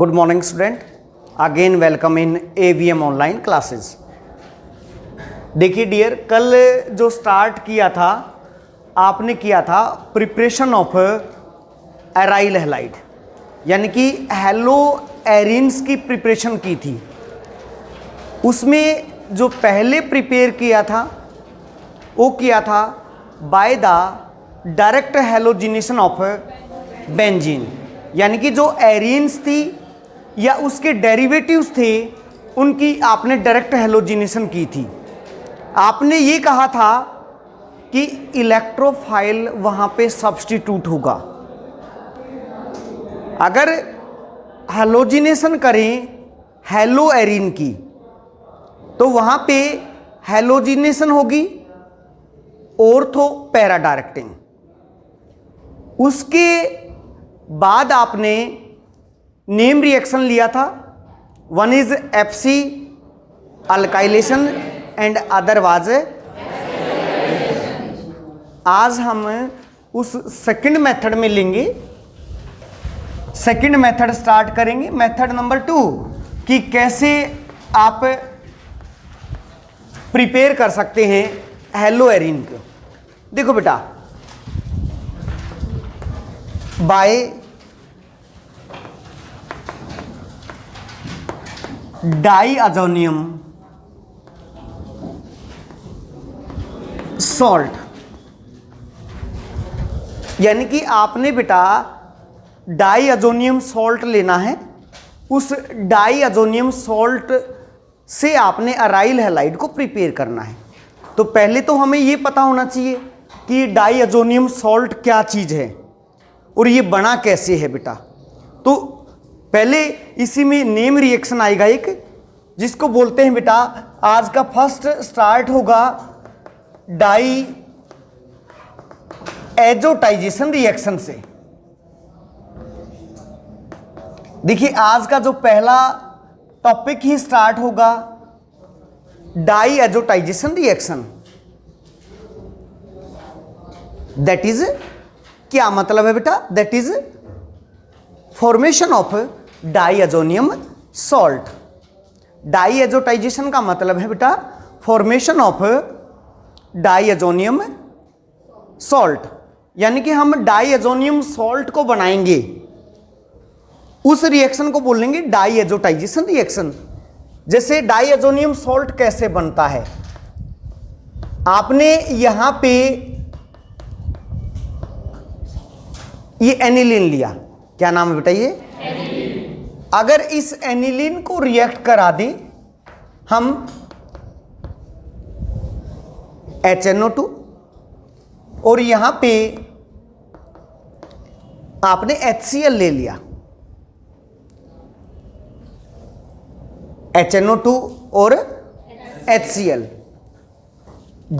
Good morning student, again welcome in AVM online classes. देखिए dear, कल जो start किया था आपने किया था प्रिपरेशन ऑफ एराइल हैलाइड, यानी कि हेलो एरिन्स की प्रिपरेशन की थी। उसमें जो पहले प्रिपेयर किया था वो किया था by the direct halogenation of benzene, यानी कि जो एरिन्स थी या उसके डेरिवेटिव्स थे उनकी आपने डायरेक्ट हैलोजिनेशन की थी। आपने ये कहा था कि इलेक्ट्रोफाइल वहाँ पे सब्स्टिट्यूट होगा। अगर हैलोजिनेशन करें हेलो एरिन की तो वहाँ पे हैलोजिनेशन होगी ऑर्थो पैरा डायरेक्टिंग। उसके बाद आपने नेम रिएक्शन लिया था, one is FC alkylation and other was. आज हम उस सेकंड मेथड में लेंगे, सेकंड मेथड स्टार्ट करेंगे, मेथड नंबर 2 कि कैसे आप प्रिपेयर कर सकते हैं हेलो एरिन को। देखो बेटा, बाय डाईअजोनियम सॉल्ट, यानी कि आपने बेटा डाईअजोनियम सॉल्ट लेना है। उस डाईअजोनियम सॉल्ट से आपने अराइल हैलाइड को प्रिपेयर करना है। तो पहले तो हमें ये पता होना चाहिए कि डाईअजोनियम सॉल्ट क्या चीज़ है और ये बना कैसे है बेटा। तो पहले इसी में नेम रिएक्शन आएगा एक, जिसको बोलते हैं बेटा, आज का फर्स्ट स्टार्ट होगा डाई एजोटाइजेशन रिएक्शन से। देखिए आज का जो पहला टॉपिक ही स्टार्ट होगा diazotization reaction. That is, क्या मतलब है बेटा? That is formation of diazonium salt. Diazotization का मतलब है बेटा फॉर्मेशन ऑफ डाईअजोनियम सॉल्ट, यानी कि हम डाईअजोनियम सॉल्ट को बनाएंगे। उस रिएक्शन को बोलेंगे डाई एजोटाइजेशन रिएक्शन। जैसे डाईअजोनियम सॉल्ट कैसे बनता है, आपने यहां पे ये एनिलीन लिया, क्या नाम है बेटा? ये एनिलीन। अगर इस एनिलीन को रिएक्ट करा दें हम HNO2 और यहां पे आपने HCl ले लिया, HNO2 और HCl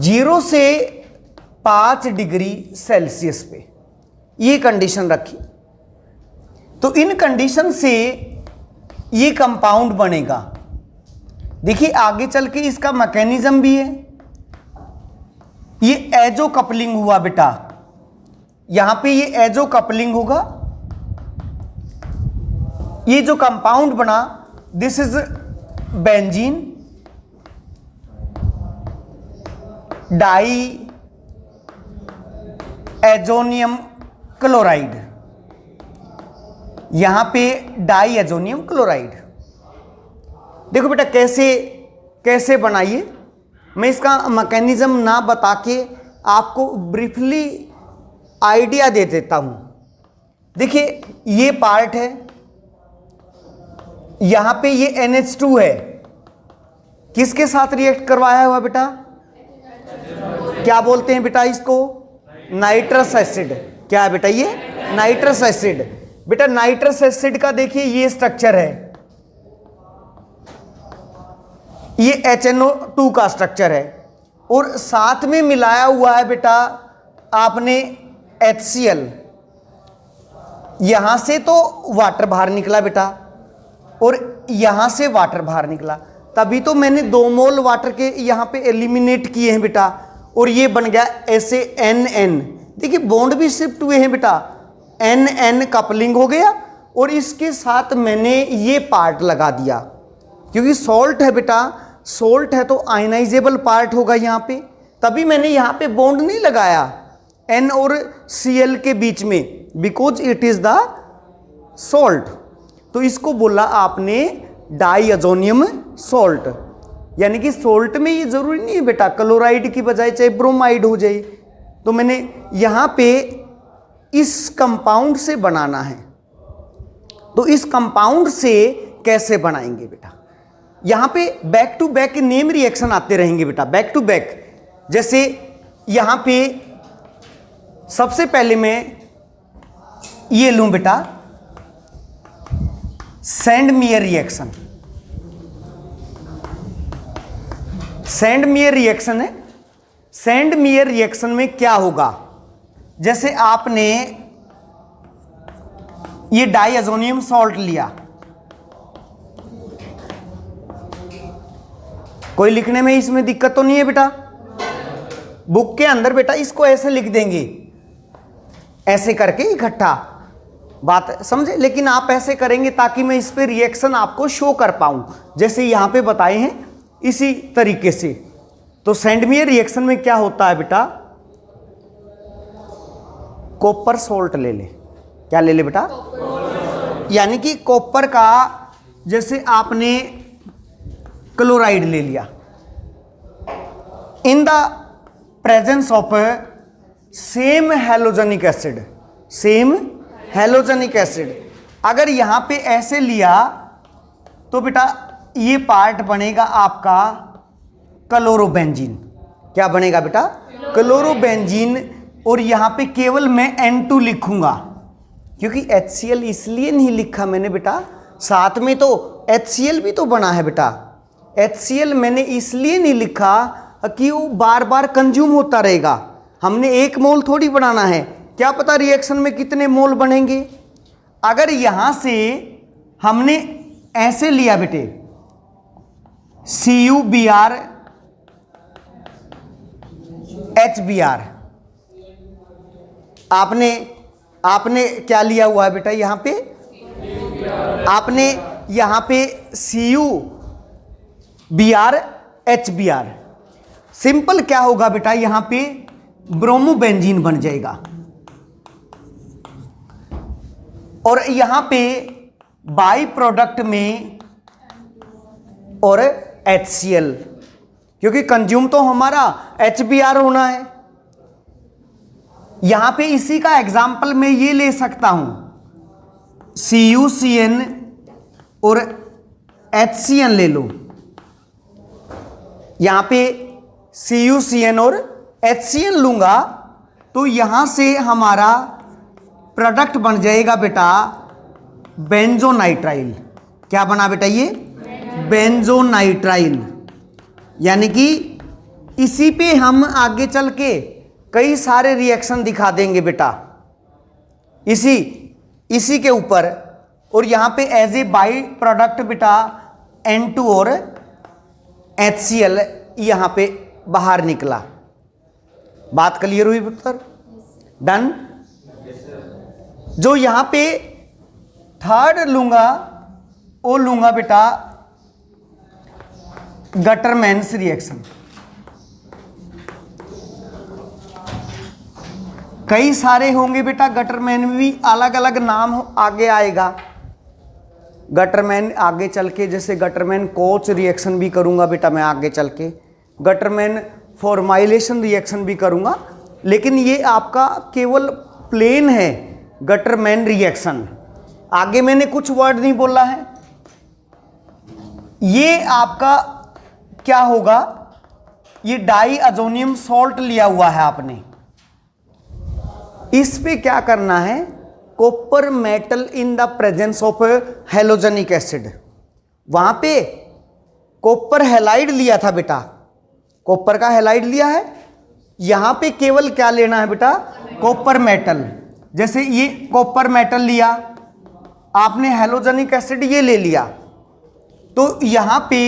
0 से 5 डिग्री सेल्सियस पे ये कंडीशन रखी। तो इन कंडीशन से ये कंपाउंड बनेगा। देखिए आगे चल के इसका मैकेनिज्म भी है। ये एजो कपलिंग हुआ बेटा, यहां पे ये एजो कपलिंग होगा। ये जो कंपाउंड बना this is benzene diazonium chloride, यहां पे डाई एजोनियम क्लोराइड। देखो बेटा कैसे कैसे बनाइए, मैं इसका मैकेनिज्म ना बता के आपको ब्रीफली आइडिया दे देता हूं। देखिए ये पार्ट है, यहां पे ये NH2 है, किसके साथ रिएक्ट करवाया हुआ बेटा? क्या बोलते हैं बेटा इसको? Nitrous acid. क्या है बेटा? ये नाइट्रस एसिड। बेटा नाइट्रस एसिड का देखिए ये स्ट्रक्चर है, ये HNO2 का स्ट्रक्चर है और साथ में मिलाया हुआ है बेटा आपने HCl। यहां से तो वाटर बाहर निकला बेटा और यहां से वाटर बाहर निकला, तभी तो मैंने 2 मोल वाटर के यहां पे एलिमिनेट किए हैं बेटा और ये बन गया ऐसे NN। देखिए बॉन्ड भी शिफ्ट हुए हैं बेटा, NN कपलिंग हो गया और इसके साथ मैंने ये पार्ट लगा दिया, क्योंकि सॉल्ट है बेटा, सॉल्ट है तो आयनाइजेबल पार्ट होगा यहाँ पे, तभी मैंने यहाँ पे बॉन्ड नहीं लगाया N और Cl के बीच में, because it is the salt. तो इसको बोला आपने डाईअजोनियम सॉल्ट, यानी कि सॉल्ट में ये जरूरी नहीं है बेटा क्लोराइड की बजाय चाहे ब्रोमाइड हो जाए, तो मैंने यहाँ पे इस कंपाउंड से बनाना है। तो इस कंपाउंड से कैसे बनाएंगे बेटा, यहाँ पे back to back name reaction आते रहेंगे बेटा, बैक टू बैक। जैसे यहाँ पे सबसे पहले मैं ये लूं बेटा सैंडमेयर रिएक्शन, सैंडमेयर रिएक्शन है। सैंडमेयर रिएक्शन में क्या होगा, जैसे आपने ये डाईअजोनियम सॉल्ट लिया, कोई लिखने में इसमें दिक्कत तो नहीं है बेटा, बुक के अंदर बेटा इसको ऐसे लिख देंगे, ऐसे करके इकट्ठा, बात समझे। लेकिन आप ऐसे करेंगे ताकि मैं इस पे रिएक्शन आपको शो कर पाऊं, जैसे यहां पे बताए हैं इसी तरीके से। तो सैंडमेयर रिएक्शन में क्या होता है बेटा, कॉपर सोल्ट ले ले, क्या ले ले बेटा, यानी कि कॉपर का जैसे आपने क्लोराइड ले लिया, in the presence of same halogenic acid, same halogenic acid. अगर यहां पे ऐसे लिया तो बेटा ये पार्ट बनेगा आपका क्लोरोबेंजीन, क्या बनेगा बेटा, क्लोरोबेंजीन। और यहां पे केवल मैं N2 लिखूंगा, क्योंकि HCl इसलिए नहीं लिखा मैंने बेटा, साथ में तो HCl भी तो बना है बेटा। HCl मैंने इसलिए नहीं लिखा कि वो बार बार कंज्यूम होता रहेगा, हमने एक मोल थोड़ी बनाना है, क्या पता रिएक्शन में कितने मोल बनेंगे। अगर यहां से हमने ऐसे लिया बेटे CuBr HBr, आपने क्या लिया हुआ है बेटा, यहां पे आपने यहां पे CuBr HBr, सिंपल क्या होगा बेटा, यहां पे ब्रोमोबेंजीन बन जाएगा। और यहां पे बाई प्रोडक्ट में और HCl, क्योंकि कंज्यूम तो हमारा HBr होना है। यहां पे इसी का एग्जाम्पल मैं ये ले सकता हूं, CuCN और HCN ले लो, यहां पे CuCN और HCN लूंगा तो यहां से हमारा प्रोडक्ट बन जाएगा बेटा बेंजोनाइट्राइल। क्या बना बेटा ये, बेंजोनाइट्राइल। यानी कि इसी पे हम आगे चल के कई सारे रिएक्शन दिखा देंगे बेटा, इसी के ऊपर। और यहां पे एज ए बाई प्रोडक्ट बेटा N2 और HCl यहां पे बाहर निकला। बात क्लियर हुई पुत्र, डन। जो यहां पे थर्ड लूंगा वो लूंगा बेटा गटरमैन्स रिएक्शन। कई सारे होंगे बेटा, गटरमैन में भी अलग अलग नाम आगे आएगा। गटरमैन आगे चल के, जैसे गटरमैन कोच रिएक्शन भी करूंगा बेटा मैं आगे चल के, गटरमैन फॉर्माइलेशन रिएक्शन भी करूंगा, लेकिन ये आपका केवल प्लेन है गटरमैन रिएक्शन। आगे मैंने कुछ वर्ड नहीं बोला है। ये आपका क्या होगा, ये डाईअजोनियम सॉल्ट लिया हुआ है आपने, इस पे क्या करना है, copper metal in the presence of halogenic acid. वहां पे कॉपर हैलाइड लिया था बेटा, कॉपर का हैलाइड लिया है, यहां पे केवल क्या लेना है बेटा, कॉपर मेटल। जैसे ये कॉपर मेटल लिया आपने, हैलोजेनिक एसिड ये ले लिया, तो यहां पे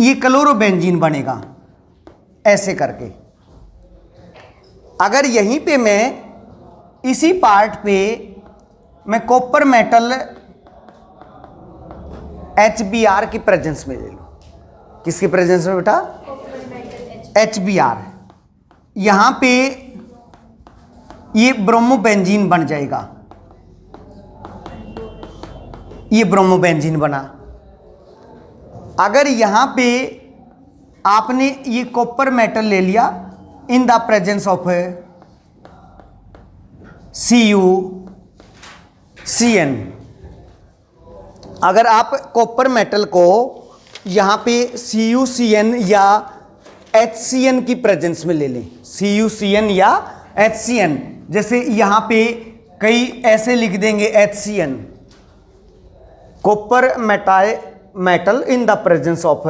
ये क्लोरोबेंजीन बनेगा ऐसे करके। अगर यहीं पे मैं इसी पार्ट पे मैं कॉपर मेटल HBr की प्रेजेंस में ले लूँ। किसकी प्रेजेंस में बेटा? HBr। यहाँ पे ये ब्रोमोबेंजीन बन जाएगा, ये ब्रोमोबेंजीन बना। अगर यहाँ पे आपने ये कॉपर मेटल ले लिया in the presence of CuCN, अगर आप कॉपर मेटल को यहाँ पे CuCN या HCN की प्रेजेंस में ले लें, CuCN या HCN, जैसे यहाँ पे कई ऐसे लिख देंगे HCN, copper metal in the presence of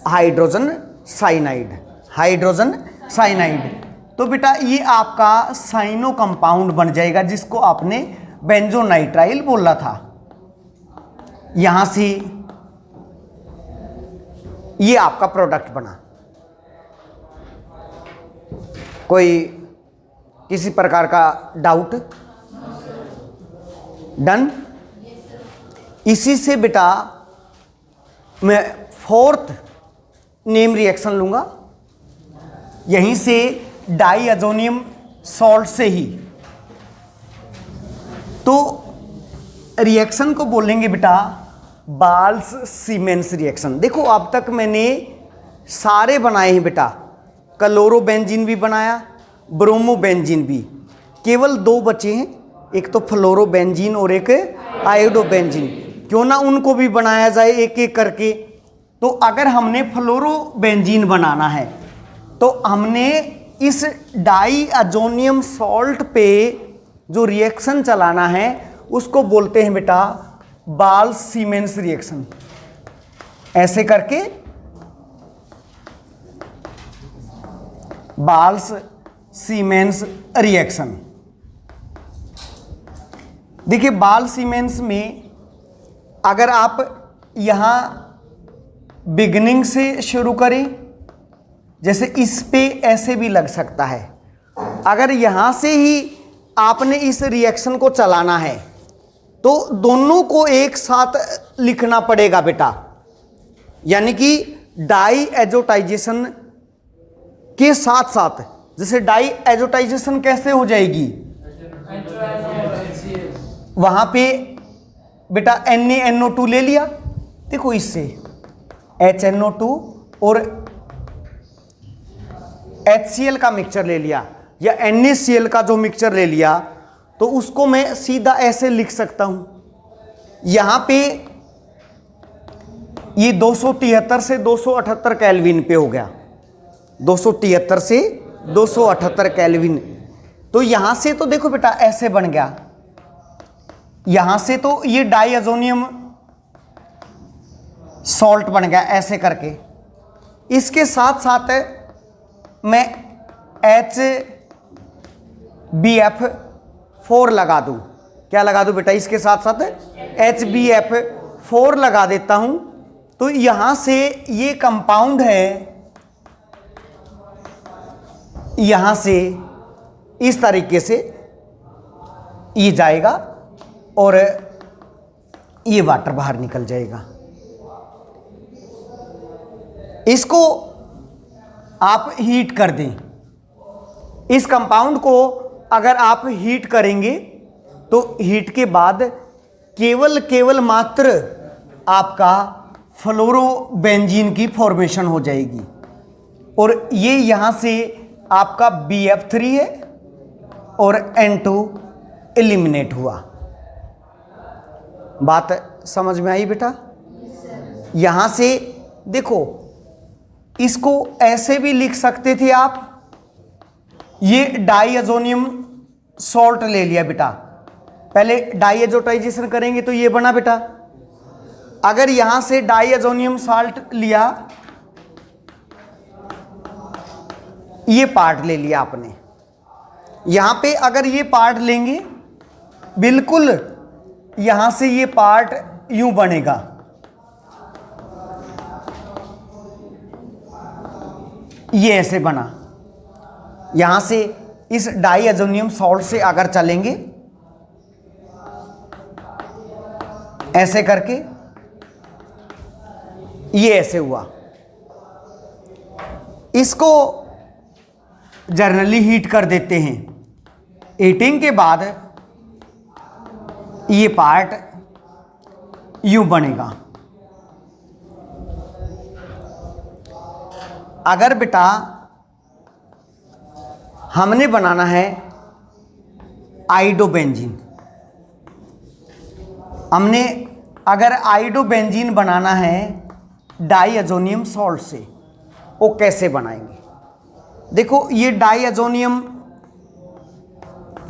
hydrogen cyanide, hydrogen cyanide. तो बेटा ये आपका साइनो कंपाउंड बन जाएगा जिसको आपने बेंजोनाइट्राइल बोला था। यहां से ये आपका प्रोडक्ट बना। कोई किसी प्रकार का डाउट? डन। इसी से बेटा मैं फोर्थ नेम रिएक्शन लूंगा, यहीं से डाईअजोनियम सॉल्ट से ही। तो रिएक्शन को बोलेंगे बेटा बाल्स सीमेंस रिएक्शन। देखो अब तक मैंने सारे बनाए हैं बेटा, क्लोरोबेंजीन भी बनाया, ब्रोमोबेंजीन भी, केवल दो बचे हैं, एक तो फ्लोरोबेंजीन और एक आयोडोबेंजीन। क्यों ना उनको भी बनाया जाए एक एक करके। तो अगर हमने फ्लोरोबेंजीन बनाना है तो हमने इस डाईअजोनियम सॉल्ट पे जो रिएक्शन चलाना है उसको बोलते हैं बेटा बाल्स सीमेंस रिएक्शन। ऐसे करके बाल्स सीमेंस रिएक्शन। देखिए बाल्स सीमेंस में अगर आप यहां बिगिनिंग से शुरू करें, जैसे इस पे ऐसे भी लग सकता है। अगर यहां से ही आपने इस रिएक्शन को चलाना है तो दोनों को एक साथ लिखना पड़ेगा बेटा, यानी कि डाई एजोटाइजेशन के साथ साथ। जैसे डाई एजोटाइजेशन कैसे हो जाएगी? वहां पे बेटा NaNO2 ले लिया, देखो इससे HNO2 और HCl का मिक्सचर ले लिया या NaCl का जो मिक्सचर ले लिया, तो उसको मैं सीधा ऐसे लिख सकता हूं। यहां पे ये 273 से 278 केल्विन पे हो गया, 273 से 278 केल्विन। तो यहां से तो देखो बेटा ऐसे बन गया, यहां से तो ये डाईअजोनियम सॉल्ट बन गया ऐसे करके। इसके साथ साथ मैं HBF4 लगा दूं। क्या लगा दूं बेटा? इसके साथ साथ HBF4 लगा देता हूं। तो यहां से ये कंपाउंड है, यहां से इस तरीके से ये जाएगा और ये वाटर बाहर निकल जाएगा। इसको आप हीट कर दें। इस कंपाउंड को अगर आप हीट करेंगे तो हीट के बाद केवल मात्र आपका फ्लोरोबेंजीन की फॉर्मेशन हो जाएगी और ये यहां से आपका BF3 है और N2 एलिमिनेट हुआ। बात समझ में आई बेटा? यहां से देखो, इसको ऐसे भी लिख सकते थे आप, ये डाईअजोनियम सॉल्ट ले लिया बेटा, पहले डाईएजोटाइजेशन करेंगे तो ये बना बेटा। अगर यहां से डाईअजोनियम सॉल्ट लिया, ये पार्ट ले लिया आपने, यहां पे अगर ये पार्ट लेंगे बिल्कुल यहां से ये पार्ट यूं बनेगा, ये ऐसे बना। यहां से इस डाईअजोनियम सॉल्ट से अगर चलेंगे ऐसे करके, ये ऐसे हुआ, इसको जनरली हीट कर देते हैं। हीटिंग के बाद ये पार्ट यूं बनेगा। अगर बेटा हमने बनाना है आइडोबेंजीन, हमने अगर आइडोबेंजीन बनाना है डाईअजोनियम सॉल्ट से, वो कैसे बनाएंगे? देखो, ये डाईअजोनियम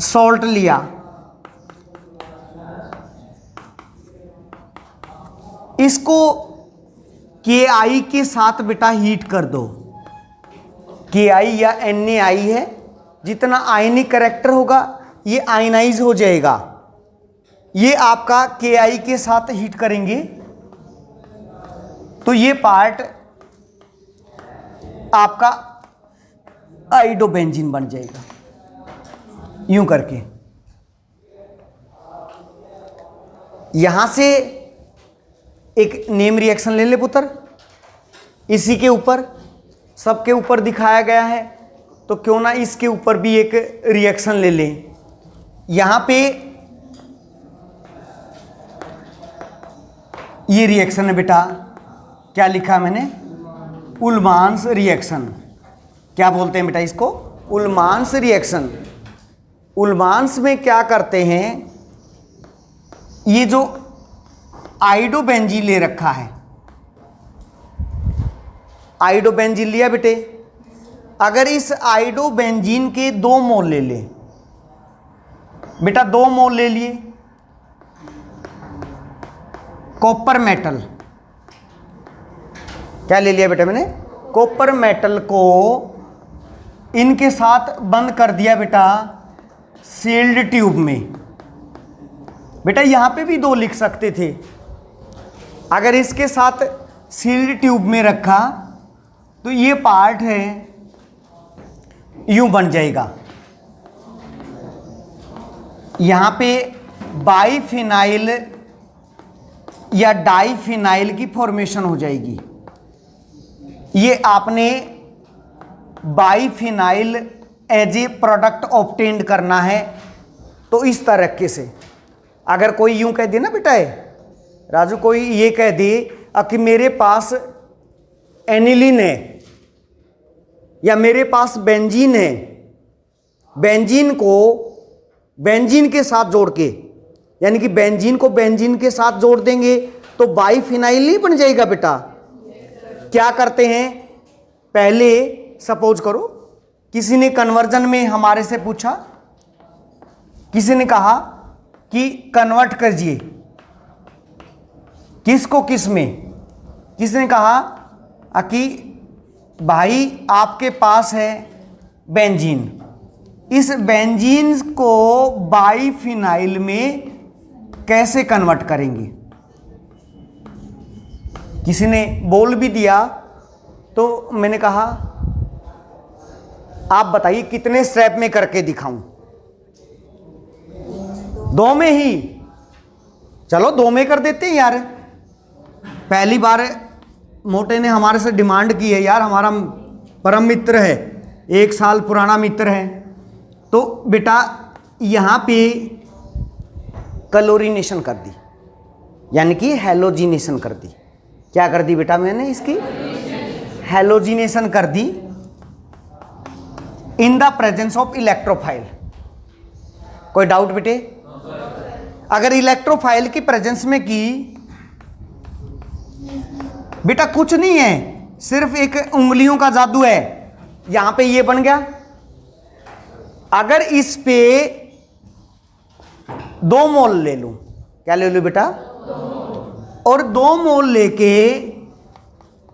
सॉल्ट लिया, इसको KI के साथ बेटा हीट कर दो। KI या NaI है, जितना आयनिक करैक्टर होगा ये आयनाइज हो जाएगा। ये आपका KI के साथ हीट करेंगे तो ये पार्ट आपका आइडोबेंजीन बन जाएगा, यूं करके। यहां से एक नेम रिएक्शन ले ले पुत्र, इसी के ऊपर, सबके ऊपर दिखाया गया है तो क्यों ना इसके ऊपर भी एक रिएक्शन ले लें। यहां पे ये रिएक्शन है बेटा, क्या लिखा मैंने? उल्मांस रिएक्शन। क्या बोलते हैं बेटा इसको? उल्मांस रिएक्शन। उल्मांस में क्या करते हैं, ये जो आइडोबेंजीन ले रखा है, आइडोबेंजीन लिया बेटे, अगर इस आइडोबेंजीन के 2 मोल ले ले बेटा, 2 मोल ले लिए कॉपर मेटल, क्या ले लिया बेटा मैंने? कॉपर मेटल को इनके साथ बंद कर दिया बेटा सील्ड ट्यूब में। बेटा यहां पे भी 2 लिख सकते थे, अगर इसके साथ सील्ड ट्यूब में रखा तो ये पार्ट है यूं बन जाएगा। यहां पे बाईफिनाइल या डाईफिनाइल की फॉर्मेशन हो जाएगी। ये आपने biphenyl as a product obtained करना है तो इस तरीके से। अगर कोई यूं कह दे ना बेटा, राजू कोई ये कह दे कि मेरे पास एनिलीन है या मेरे पास बेंजीन है, बेंजीन को बेंजीन के साथ जोड़ के, यानी कि बेंजीन को बेंजीन के साथ जोड़ देंगे तो बाईफिनाइल नहीं बन जाएगा बेटा। क्या करते हैं, पहले सपोज करो किसी ने कन्वर्जन में हमारे से पूछा, किसी ने कहा कि कन्वर्ट कीजिए किसको किस में, किसी ने कहा कि भाई आपके पास है बेंजीन, इस बेंजीन को बाईफिनाइल में कैसे कन्वर्ट करेंगे? किसी ने बोल भी दिया तो मैंने कहा आप बताइए कितने स्टेप में करके दिखाऊं? 2 में ही, चलो 2 में कर देते हैं यार। पहली बार मोटे ने हमारे से डिमांड की है, यार हमारा परम मित्र है, 1 साल पुराना मित्र है, तो बेटा यहाँ पे क्लोरीनेशन कर दी, यानी कि हैलोजिनेशन कर दी। क्या कर दी बेटा मैंने? इसकी हैलोजिनेशन कर दी in the presence of electrophile. कोई डाउट बेटे? अगर इलेक्ट्रोफाइल की प्रेजेंस में की बेटा, कुछ नहीं है, सिर्फ एक उंगलियों का जादू है। यहां पे ये बन गया। अगर इस पे 2 मोल ले लूं, क्या ले लूं बेटा? और 2 मोल लेके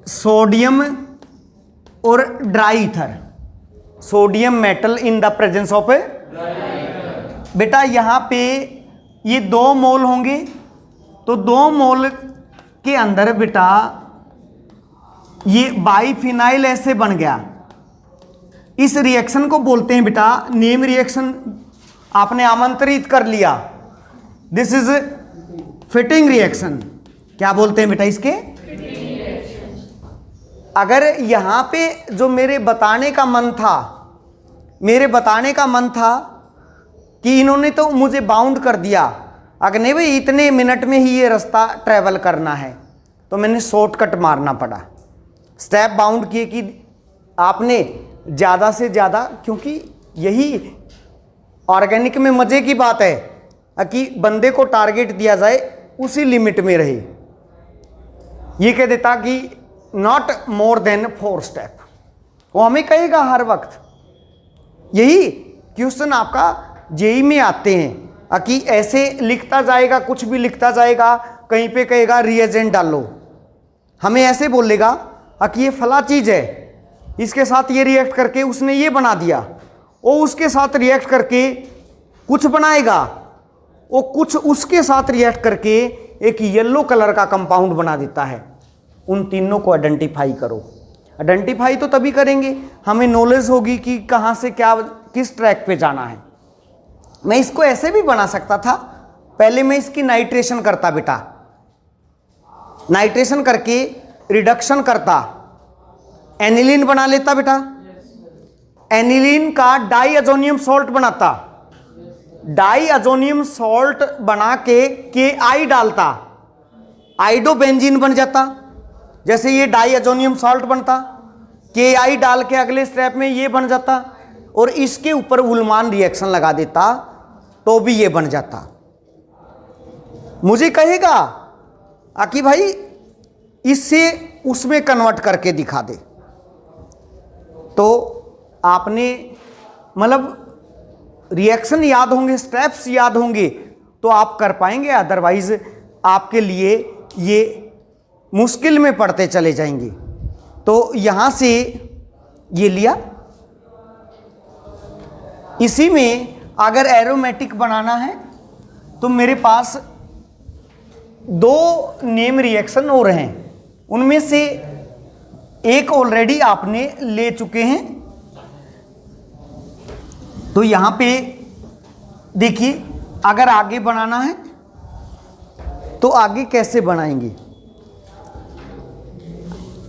सोडियम और dry ether, sodium metal in the presence of बेटा, यहां पे ये 2 मोल होंगे तो 2 मोल के अंदर बेटा ये बाईफिनाइल ऐसे बन गया। इस रिएक्शन को बोलते हैं बेटा नेम रिएक्शन। आपने आमंत्रित कर लिया, दिस इज फिटिंग रिएक्शन। क्या बोलते हैं बेटा इसके? अगर यहां पे जो मेरे बताने का मन था कि इन्होंने तो मुझे बाउंड कर दिया, अगर नहीं भाई इतने मिनट में ही ये रास्ता ट्रैवल करना है, तो मैंने शॉर्टकट मारना पड़ा, स्टेप बाउंड किए कि आपने ज़्यादा से ज़्यादा, क्योंकि यही ऑर्गेनिक में मज़े की बात है कि बंदे को टारगेट दिया जाए उसी लिमिट में रहे। ये कह देता कि नॉट मोर देन 4 स्टेप, वो हमें कहेगा हर वक्त। यही क्वेश्चन आपका जेई में आते हैं कि ऐसे लिखता जाएगा, कुछ भी लिखता जाएगा, कहीं पे कहेगा रिएजेंट डालो, हमें ऐसे बोलेगा कि ये फला चीज़ है, इसके साथ ये रिएक्ट करके उसने ये बना दिया, वो उसके साथ रिएक्ट करके कुछ बनाएगा, वो कुछ उसके साथ रिएक्ट करके एक येलो कलर का कंपाउंड बना देता है। उन तीनों को आइडेंटिफाई करो। आइडेंटिफाई तो तभी करेंगे हमें नॉलेज होगी कि कहाँ से क्या किस ट्रैक पे जाना है। मैं इसको ऐसे भी बना सकता था, पहले मैं इसकी नाइट्रेशन करता बेटा, नाइट्रेशन करके रिडक्शन करता, एनिलीन बना लेता बेटा, एनिलीन का डाई अजोनियम सॉल्ट बनाता, डाई अजोनियम सॉल्ट बना के आई डालता, आइडोबेंजीन बन जाता। जैसे ये डाई अजोनियम सॉल्ट बनता, के आई डाल के अगले स्टेप में ये बन जाता, और इसके ऊपर उल्मान रिएक्शन लगा देता तो भी ये बन जाता। मुझे कहेगा कि भाई इससे उसमें कन्वर्ट करके दिखा दे, तो आपने मतलब रिएक्शन याद होंगे, स्टेप्स याद होंगे तो आप कर पाएंगे, अदरवाइज आपके लिए ये मुश्किल में पड़ते चले जाएंगे। तो यहां से ये लिया, इसी में अगर एरोमेटिक बनाना है तो मेरे पास 2 नेम रिएक्शन हो रहे हैं, उनमें से एक ऑलरेडी आपने ले चुके हैं। तो यहां पे देखिए, अगर आगे बनाना है तो आगे कैसे बनाएंगे।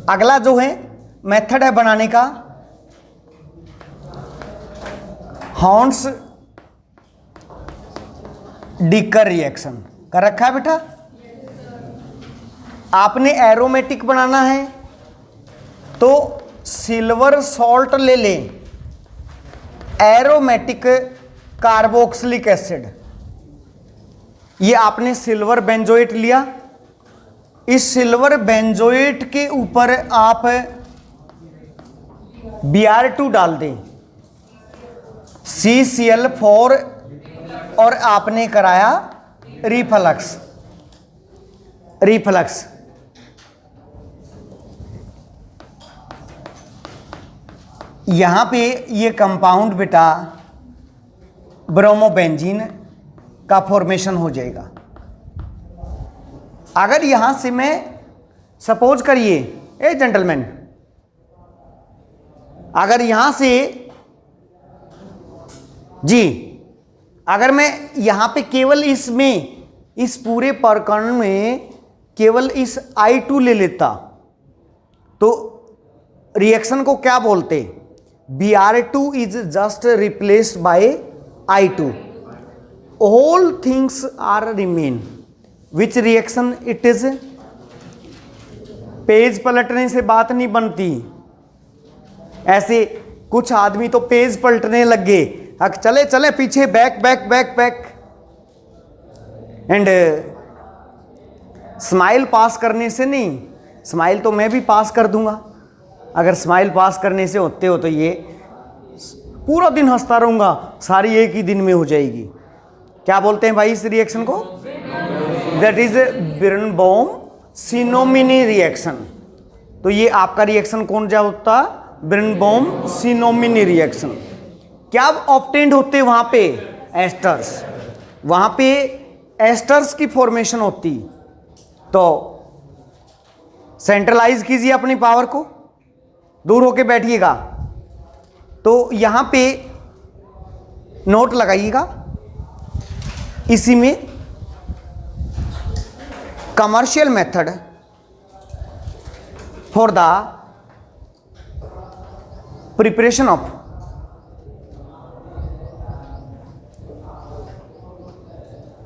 अगला जो है मेथड है बनाने का, हॉर्न्स डिकर रिएक्शन कर रखा है बेटा। आपने एरोमेटिक बनाना है तो सिल्वर सॉल्ट ले लें, एरोमेटिक कार्बोक्सिलिक एसिड, ये आपने सिल्वर बेंजोएट लिया, इस सिल्वर बेंजोएट के ऊपर आप Br2 डाल दें, CCl4, और आपने कराया रिफ्लक्स। यहां पे ये कंपाउंड बेटा ब्रोमोबेंजीन का फॉर्मेशन हो जाएगा। अगर यहां से मैं सपोज करिए ए जेंटलमैन, अगर यहां से जी, अगर मैं यहां पे केवल इसमें इस पूरे प्रकरण में केवल इस I2 ले लेता तो रिएक्शन को क्या बोलते? Br2 is just replaced by I2, all things are remain. Which reaction it is? Page पलटने से बात नहीं बनती। ऐसे कुछ आदमी तो पेज पलटने लग गए, चले चले पीछे, back back back back, and smile pass करने से नहीं, स्माइल तो मैं भी पास कर दूंगा, अगर स्माइल पास करने से होते हो तो ये पूरा दिन हंसता रहूंगा, सारी एक ही दिन में हो जाएगी। क्या बोलते हैं भाई इस रिएक्शन को? That is Birnbaum Simonini reaction. तो ये आपका रिएक्शन कौन जा होता? बिर्नबाउम सिनोमिनी रिएक्शन। क्या ऑब्टेन्ड होते वहां पे? एस्टर्स, वहां पे एस्टर्स की फॉर्मेशन होती। तो सेंट्रलाइज कीजिए अपनी पावर को, दूर होके बैठिएगा। तो यहाँ पे नोट लगाइएगा, इसी में commercial method for the preparation of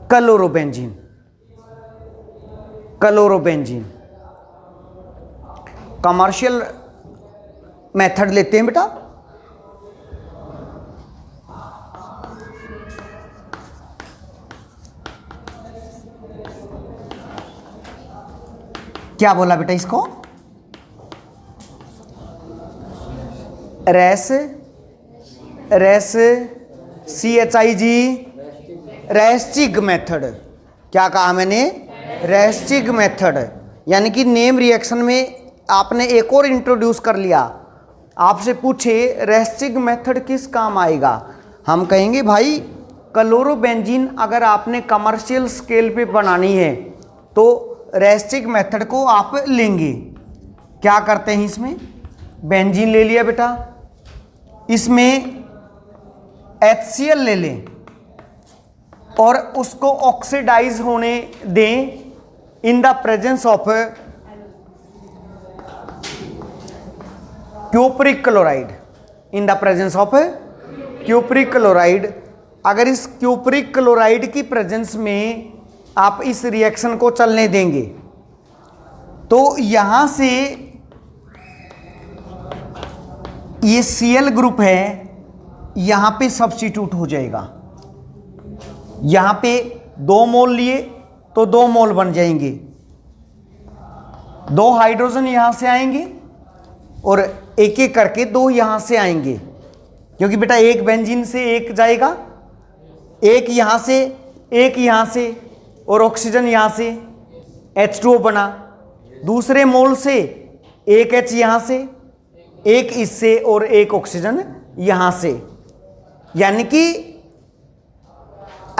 chlorobenzene. Commercial method लेते हैं बेटा। क्या बोला बेटा इसको? CHIG Raschig method. क्या कहा मैंने? Raschig method. यानी कि नेम रिएक्शन में आपने एक और इंट्रोड्यूस कर लिया। आपसे पूछे रेस्टिग मेथड किस काम आएगा, हम कहेंगे भाई क्लोरोबेंजीन अगर आपने कमर्शियल स्केल पे बनानी है तो रेस्टिग मेथड को आप लेंगे। क्या करते हैं इसमें? बेंजीन ले लिया बेटा, इसमें HCl ले लें और उसको ऑक्सीडाइज होने दें इन the presence of cupric chloride. In the presence of cupric chloride. अगर इस क्यूप्रिक क्लोराइड की प्रेजेंस में आप इस रिएक्शन को चलने देंगे तो यहां से ये Cl ग्रुप है, यहां पे सब्स्टिट्यूट हो जाएगा। यहां पे 2 मोल लिए तो 2 मोल बन जाएंगे, 2 हाइड्रोजन यहां से आएंगे और एक एक करके 2 यहां से आएंगे, क्योंकि बेटा एक बेंजीन से एक जाएगा, एक यहां से, एक यहां से और ऑक्सीजन यहां से H2O बना। दूसरे मोल से एक H यहां से, एक इससे और एक ऑक्सीजन यहां से। यानी कि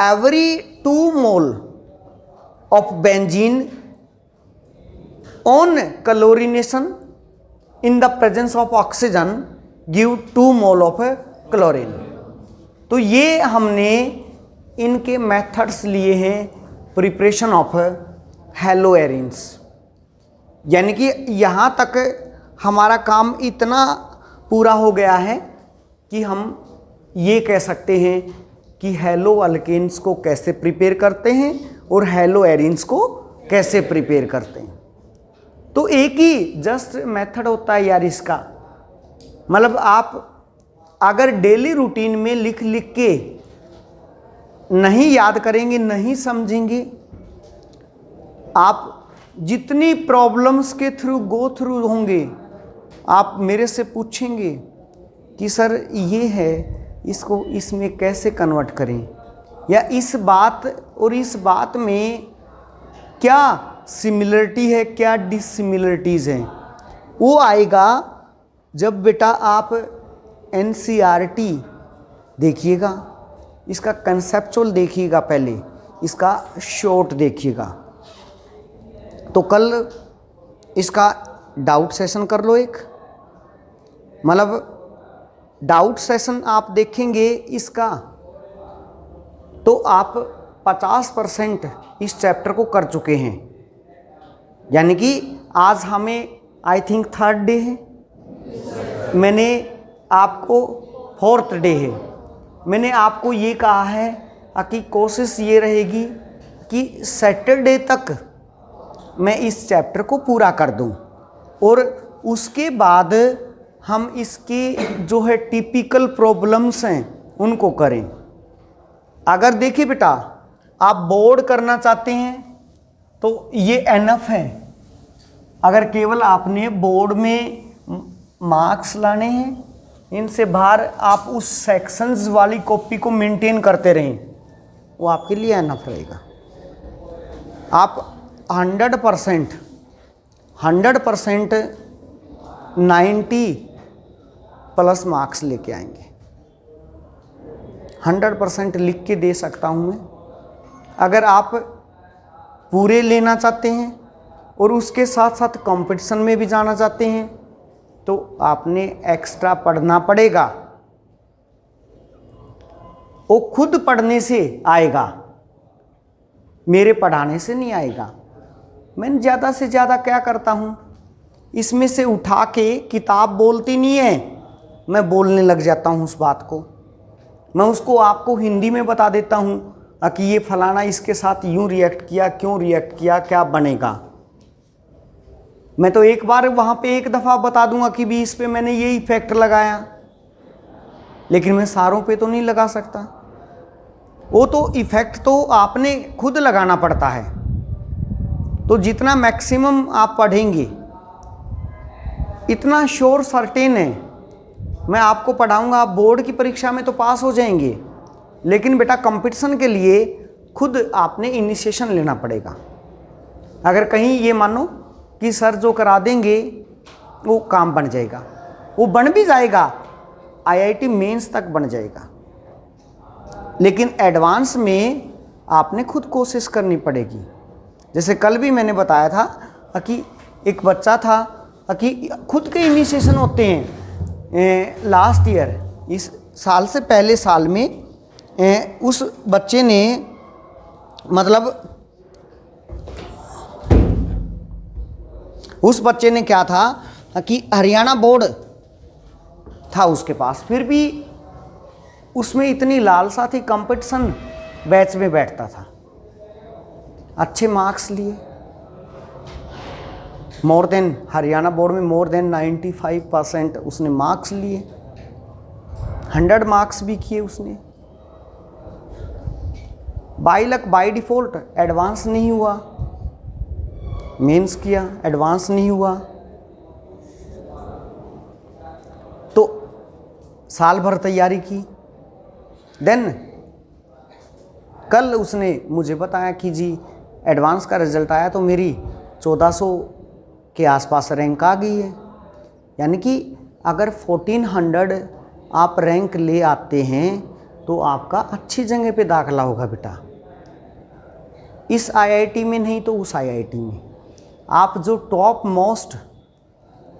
every 2 mole of benzene on chlorination in the presence of oxygen give 2 mole of chlorine। तो ये हमने इनके मेथड्स लिए हैं प्रिपरेशन ऑफ हेलोएरिन्स। यानी कि यहाँ तक हमारा काम इतना पूरा हो गया है कि हम ये कह सकते हैं कि हेलो अल्केन्स को कैसे प्रिपेयर करते हैं और हेलोएरिन्स को कैसे प्रिपेयर करते हैं। तो एक ही जस्ट मेथड होता है यार इसका। मतलब आप अगर डेली रूटीन में लिख लिख के नहीं याद करेंगे, नहीं समझेंगे, आप जितनी प्रॉब्लम्स के थ्रू गो थ्रू होंगे, आप मेरे से पूछेंगे कि सर ये है, इसको इसमें कैसे कन्वर्ट करें, या इस बात और इस बात में क्या सिमिलरिटी है, क्या डिससिमिलरिटीज़ हैं। वो आएगा जब बेटा आप NCERT देखिएगा, इसका कंसेप्चुअल देखिएगा, पहले इसका शॉर्ट देखिएगा। तो कल इसका डाउट सेशन कर लो एक, मतलब डाउट सेशन आप देखेंगे इसका तो आप 50% इस चैप्टर को कर चुके हैं। यानी कि आज हमें आई थिंक 3rd डे है, मैंने आपको 4th डे है। मैंने आपको ये कहा है कि कोशिश ये रहेगी कि सैटरडे तक मैं इस चैप्टर को पूरा कर दूं और उसके बाद हम इसके जो है टिपिकल प्रॉब्लम्स हैं उनको करें। अगर देखिए बेटा आप बोर्ड करना चाहते हैं तो ये एनफ है। अगर केवल आपने बोर्ड में मार्क्स लाने हैं, इनसे बाहर आप उस सेक्शंस वाली कॉपी को मेंटेन करते रहें, वो आपके लिए एनफ रहेगा। आप 100% 90+ मार्क्स लेके आएंगे। 100% लिख के दे सकता हूँ मैं। अगर आप पूरे लेना चाहते हैं और उसके साथ साथ कंपटीशन में भी जाना चाहते हैं तो आपने एक्स्ट्रा पढ़ना पड़ेगा। वो खुद पढ़ने से आएगा, मेरे पढ़ाने से नहीं आएगा। मैं ज़्यादा से ज़्यादा क्या करता हूँ, इसमें से उठा के, किताब बोलती नहीं है, मैं बोलने लग जाता हूँ उस बात को। मैं उसको आपको हिंदी में बता देता हूँ कि ये फलाना इसके साथ यूँ रिएक्ट किया, क्यों रिएक्ट किया, क्या बनेगा। मैं तो एक बार वहाँ पे एक दफ़ा बता दूंगा कि भी इस पे मैंने ये इफेक्ट लगाया, लेकिन मैं सारों पे तो नहीं लगा सकता। वो तो इफेक्ट तो आपने खुद लगाना पड़ता है। तो जितना मैक्सिमम आप पढ़ेंगे इतना श्योर सर्टेन है, मैं आपको पढ़ाऊंगा, आप बोर्ड की परीक्षा में तो पास हो जाएंगे, लेकिन बेटा कंपटीशन के लिए खुद आपने इनिशिएशन लेना पड़ेगा। अगर कहीं ये मानो कि सर जो करा देंगे वो काम बन जाएगा, वो बन भी जाएगा, आईआईटी मेंस तक बन जाएगा, लेकिन एडवांस में आपने खुद कोशिश करनी पड़ेगी। जैसे कल भी मैंने बताया था कि एक बच्चा था कि खुद के इनिशिएशन होते हैं। लास्ट ईयर, इस साल से पहले साल में उस बच्चे ने मतलब उस बच्चे ने क्या था कि हरियाणा बोर्ड था उसके पास, फिर भी उसमें इतनी लालसा थी, कंपटीशन बैच में बैठता था, अच्छे मार्क्स लिए, मोर देन हरियाणा बोर्ड में मोर देन 95% उसने मार्क्स लिए, 100 मार्क्स भी किए उसने। By luck by default advance नहीं हुआ, मेंस किया, एडवांस नहीं हुआ, तो साल भर तैयारी की। देन कल उसने मुझे बताया कि जी एडवांस का रिज़ल्ट आया तो मेरी 1400 के आसपास रैंक आ गई है। यानी कि अगर 1400 आप रैंक ले आते हैं तो आपका अच्छी जगह पे दाखिला होगा बेटा, इस आईआईटी में नहीं तो उस आईआईटी में। आप जो टॉप मोस्ट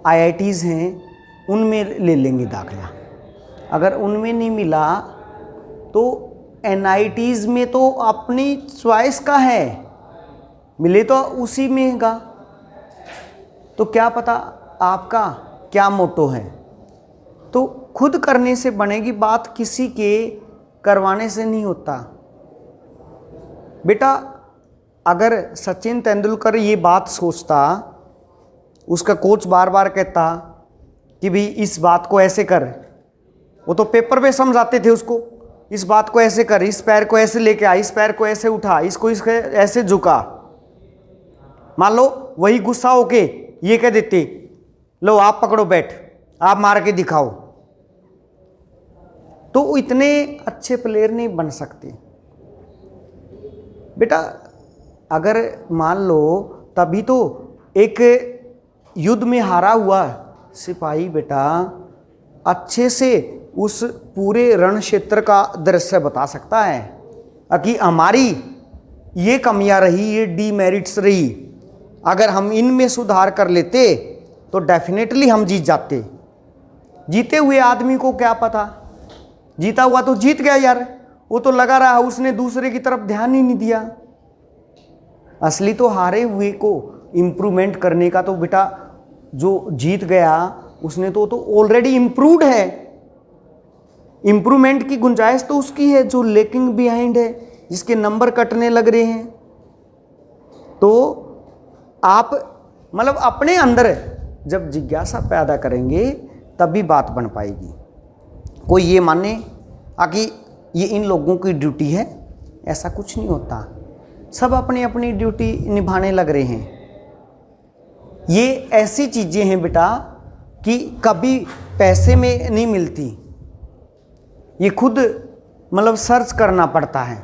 आईआईटीज़ हैं उनमें ले लेंगे दाखिला, अगर उनमें नहीं मिला तो एनआईटीज़ में तो अपनी चॉइस का है, मिले तो उसी में का। तो क्या पता आपका क्या मोटो है, तो खुद करने से बनेगी बात, किसी के करवाने से नहीं होता बेटा। अगर सचिन तेंदुलकर ये बात सोचता, उसका कोच बार बार कहता कि भी इस बात को ऐसे कर, वो तो पेपर पे समझाते थे उसको, इस बात को ऐसे कर, इस पैर को ऐसे लेके आ, इस पैर को ऐसे उठा, इसको इसके ऐसे झुका। मान लो वही गुस्सा होके ये कह देते, लो आप पकड़ो बैट, आप मार के दिखाओ, तो इतने अच्छे प्लेयर नहीं बन सकते बेटा। अगर मान लो तभी तो एक युद्ध में हारा हुआ सिपाही बेटा अच्छे से उस पूरे रण क्षेत्र का दृश्य बता सकता है कि हमारी ये कमियां रही, ये डीमेरिट्स रही, अगर हम इनमें सुधार कर लेते तो डेफिनेटली हम जीत जाते। जीते हुए आदमी को क्या पता, जीता हुआ तो जीत गया यार, वो तो लगा रहा, उसने दूसरे की तरफ ध्यान ही नहीं दिया। असली तो हारे हुए को इम्प्रूवमेंट करने का तो बेटा जो जीत गया उसने तो ऑलरेडी इम्प्रूव्ड है, इम्प्रूवमेंट की गुंजाइश तो उसकी है जो लेकिंग बिहाइंड है, जिसके नंबर कटने लग रहे हैं। तो आप मतलब अपने अंदर जब जिज्ञासा पैदा करेंगे तभी बात बन पाएगी। कोई ये माने कि ये इन लोगों की ड्यूटी है, ऐसा कुछ नहीं होता। सब अपनी अपनी ड्यूटी निभाने लग रहे हैं। ये ऐसी चीज़ें हैं बेटा कि कभी पैसे में नहीं मिलती, ये खुद मतलब सर्च करना पड़ता है।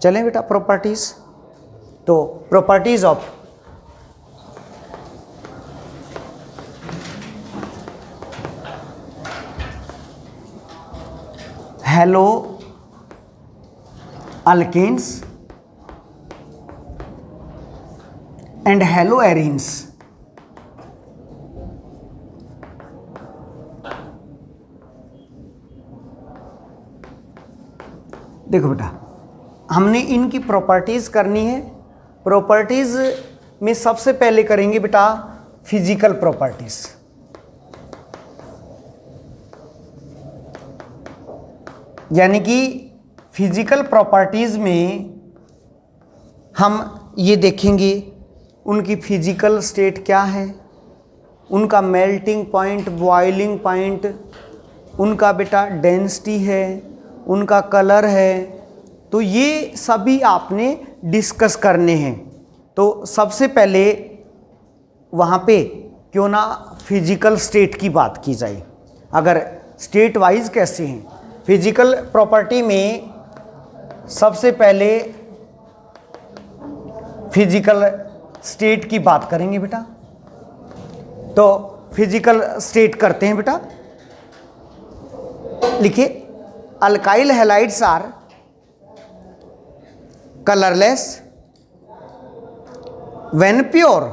चलें बेटा प्रॉपर्टीज़, तो properties of hello alkenes and haloarenes. देखो बेटा, हमने इनकी प्रॉपर्टीज़ करनी है। प्रॉपर्टीज़ में सबसे पहले करेंगे बेटा फिजिकल प्रॉपर्टीज़। यानी कि फिजिकल प्रॉपर्टीज़ में हम ये देखेंगे उनकी फिजिकल स्टेट क्या है, उनका मेल्टिंग पॉइंट, बॉइलिंग पॉइंट, उनका बेटा डेंसिटी है, उनका कलर है। तो ये सभी आपने डिस्कस करने हैं। तो सबसे पहले वहाँ पे क्यों ना फिजिकल स्टेट की बात की जाए। अगर स्टेट वाइज कैसे हैं, फिजिकल प्रॉपर्टी में सबसे पहले फिजिकल स्टेट की बात करेंगे बेटा। तो फिजिकल स्टेट करते हैं बेटा, लिखिए alkyl halides are colourless when pure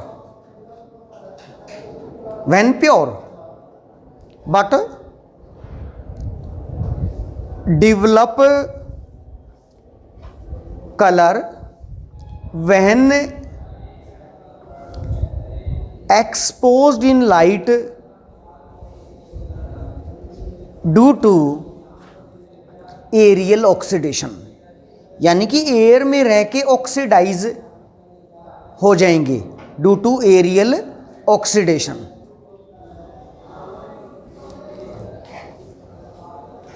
but develop color when exposed in light due to aerial oxidation. यानी कि एयर में रह के ऑक्सीडाइज हो जाएंगे ड्यू टू एरियल ऑक्सीडेशन।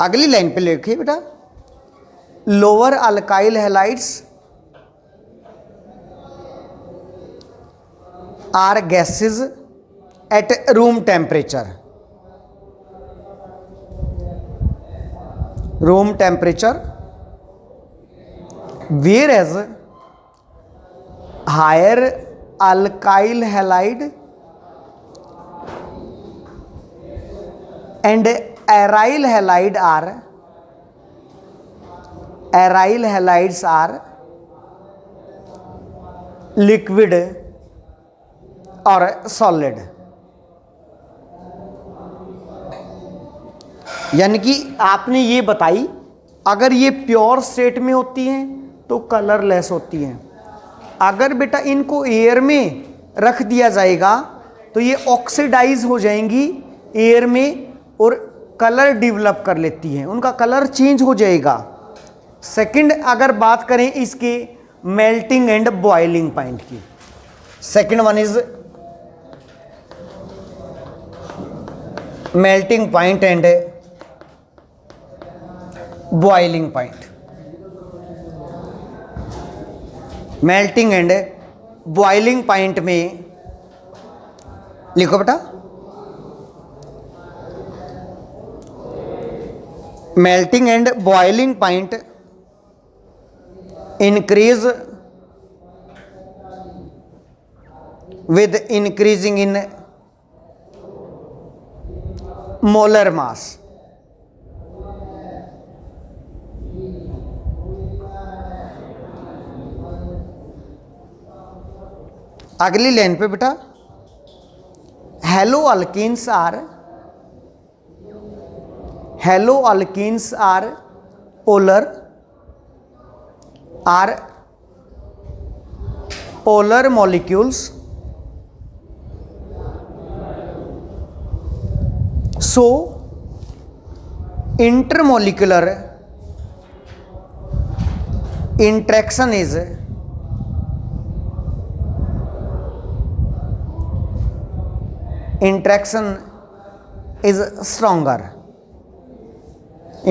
अगली लाइन पे लिखिए बेटा, lower alkyl halides are gases at room temperature. room temperature, whereas higher alkyl halide and aryl halides are liquid or solid। यानी कि आपने ये बताई, अगर ये प्योर स्टेट में होती हैं तो कलरलेस होती हैं। अगर बेटा इनको एयर में रख दिया जाएगा तो ये ऑक्सीडाइज हो जाएंगी एयर में और कलर डेवलप कर लेती हैं, उनका कलर चेंज हो जाएगा। सेकंड, अगर बात करें इसके मेल्टिंग एंड बॉइलिंग पॉइंट की, second one is melting point and boiling point. Melting and boiling point में लिखो बेटा, melting and boiling point increase with increasing in molar mass. अगली लाइन पे बेटा, halo alkenes are polar molecules, so intermolecular interaction is stronger,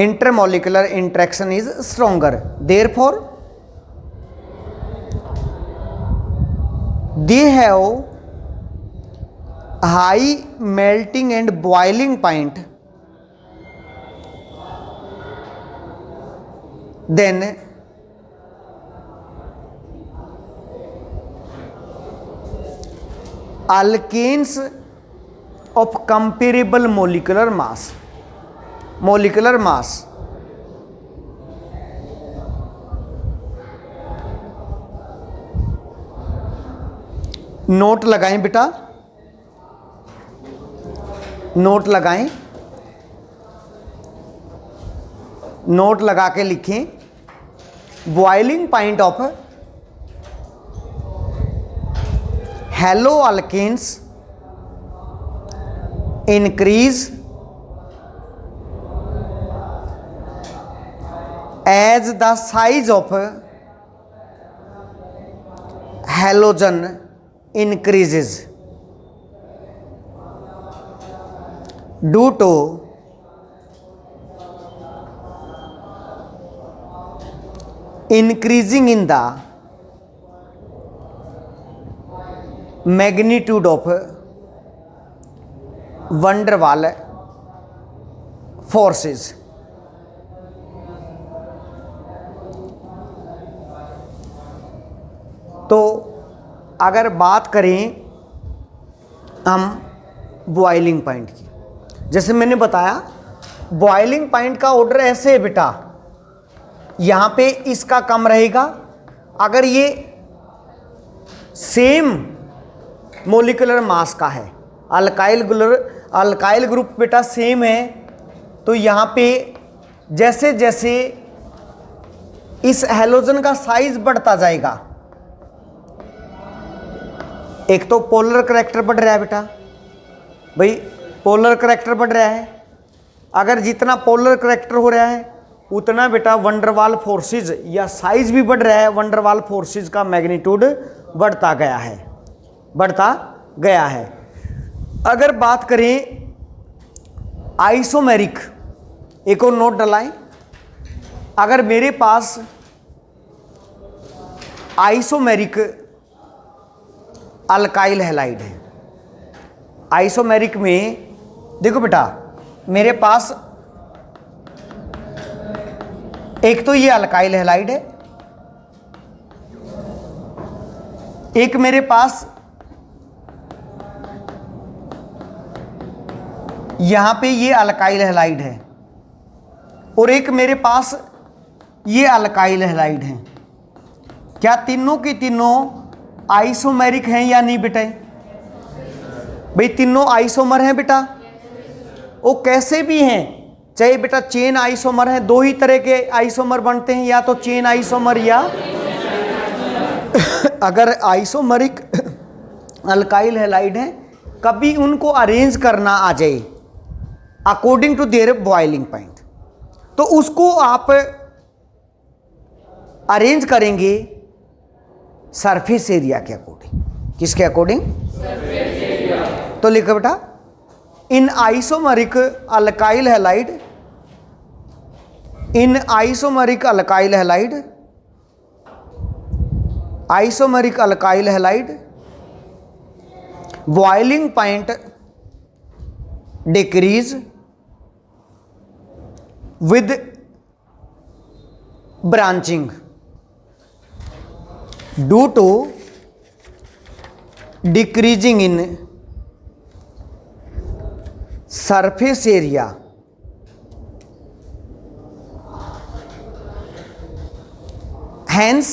intermolecular interaction is stronger, therefore they have high melting and boiling point then alkanes of comparable molecular mass। Note लगाएं बेटा, note लगाएं, note लगा के लिखें boiling point of halo alkanes increase as the size of halogen increases due to increasing in the magnitude of van der Waals forces। तो अगर बात करें हम बॉइलिंग पॉइंट की, जैसे मैंने बताया बॉइलिंग पॉइंट का ऑर्डर ऐसे है बेटा, यहाँ पे इसका कम रहेगा। अगर ये सेम मोलिकुलर मास का है, अल्काइल ग्रुप बेटा सेम है, तो यहाँ पे जैसे जैसे इस हैलोजन का साइज बढ़ता जाएगा, एक तो पोलर करैक्टर बढ़ रहा है बेटा, भाई पोलर करैक्टर बढ़ रहा है। अगर जितना पोलर करैक्टर हो रहा है उतना बेटा वैन डर वाल्स फोर्सेज या साइज भी बढ़ रहा है, वैन डर वाल्स फोर्सेज का मैग्नीट्यूड बढ़ता गया है। अगर बात करें आइसोमेरिक, एक और नोट डलाएं, अगर मेरे पास आइसोमेरिक अल्काइल हैलाइड है, आइसोमेरिक में देखो बेटा मेरे पास एक तो ये अल्काइल हैलाइड है, एक मेरे पास यहां पे ये अल्काइल हैलाइड है, और एक मेरे पास ये अल्काइल हैलाइड है। क्या तीनों की तीनों आइसोमेरिक हैं या नहीं बेटा? भाई तीनों आइसोमर हैं बेटा, वो कैसे भी हैं, चाहे बेटा चेन आइसोमर हैं, दो ही तरह के आइसोमर बनते हैं, या तो चेन आइसोमर या अगर आइसोमरिक अल्काइल हैलाइड है, कभी उनको अरेंज करना आ जाए according to their boiling point, तो उसको आप अरेंज करेंगे सरफेस एरिया के अकॉर्डिंग। किसके अकॉर्डिंग? तो लिखो बेटा in isomeric alkyl halide, in isomeric alkyl halide, isomeric alkyl halide boiling point decrease with branching due to decreasing in surface area hence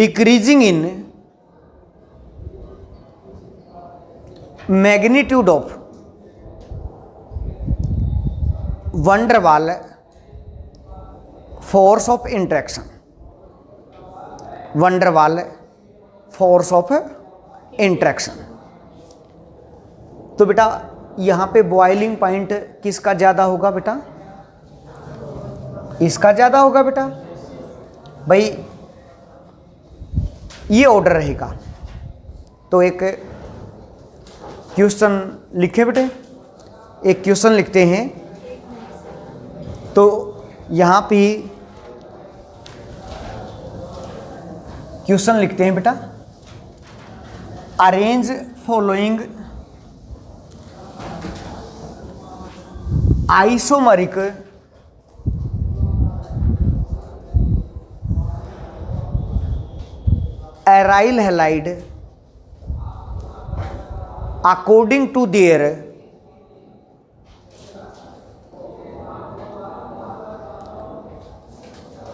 decreasing in magnitude of van der Waals force of interaction, van der Waals force of interaction। तो बेटा यहाँ पे boiling point किसका ज़्यादा होगा बेटा? इसका ज़्यादा होगा बेटा। भाई ये ऑर्डर रहेगा, तो एक क्वेश्चन लिखे बेटे, एक क्वेश्चन लिखते हैं। तो यहाँ पे क्वेश्चन लिखते हैं बेटा, arrange following isomeric aryl halide according to their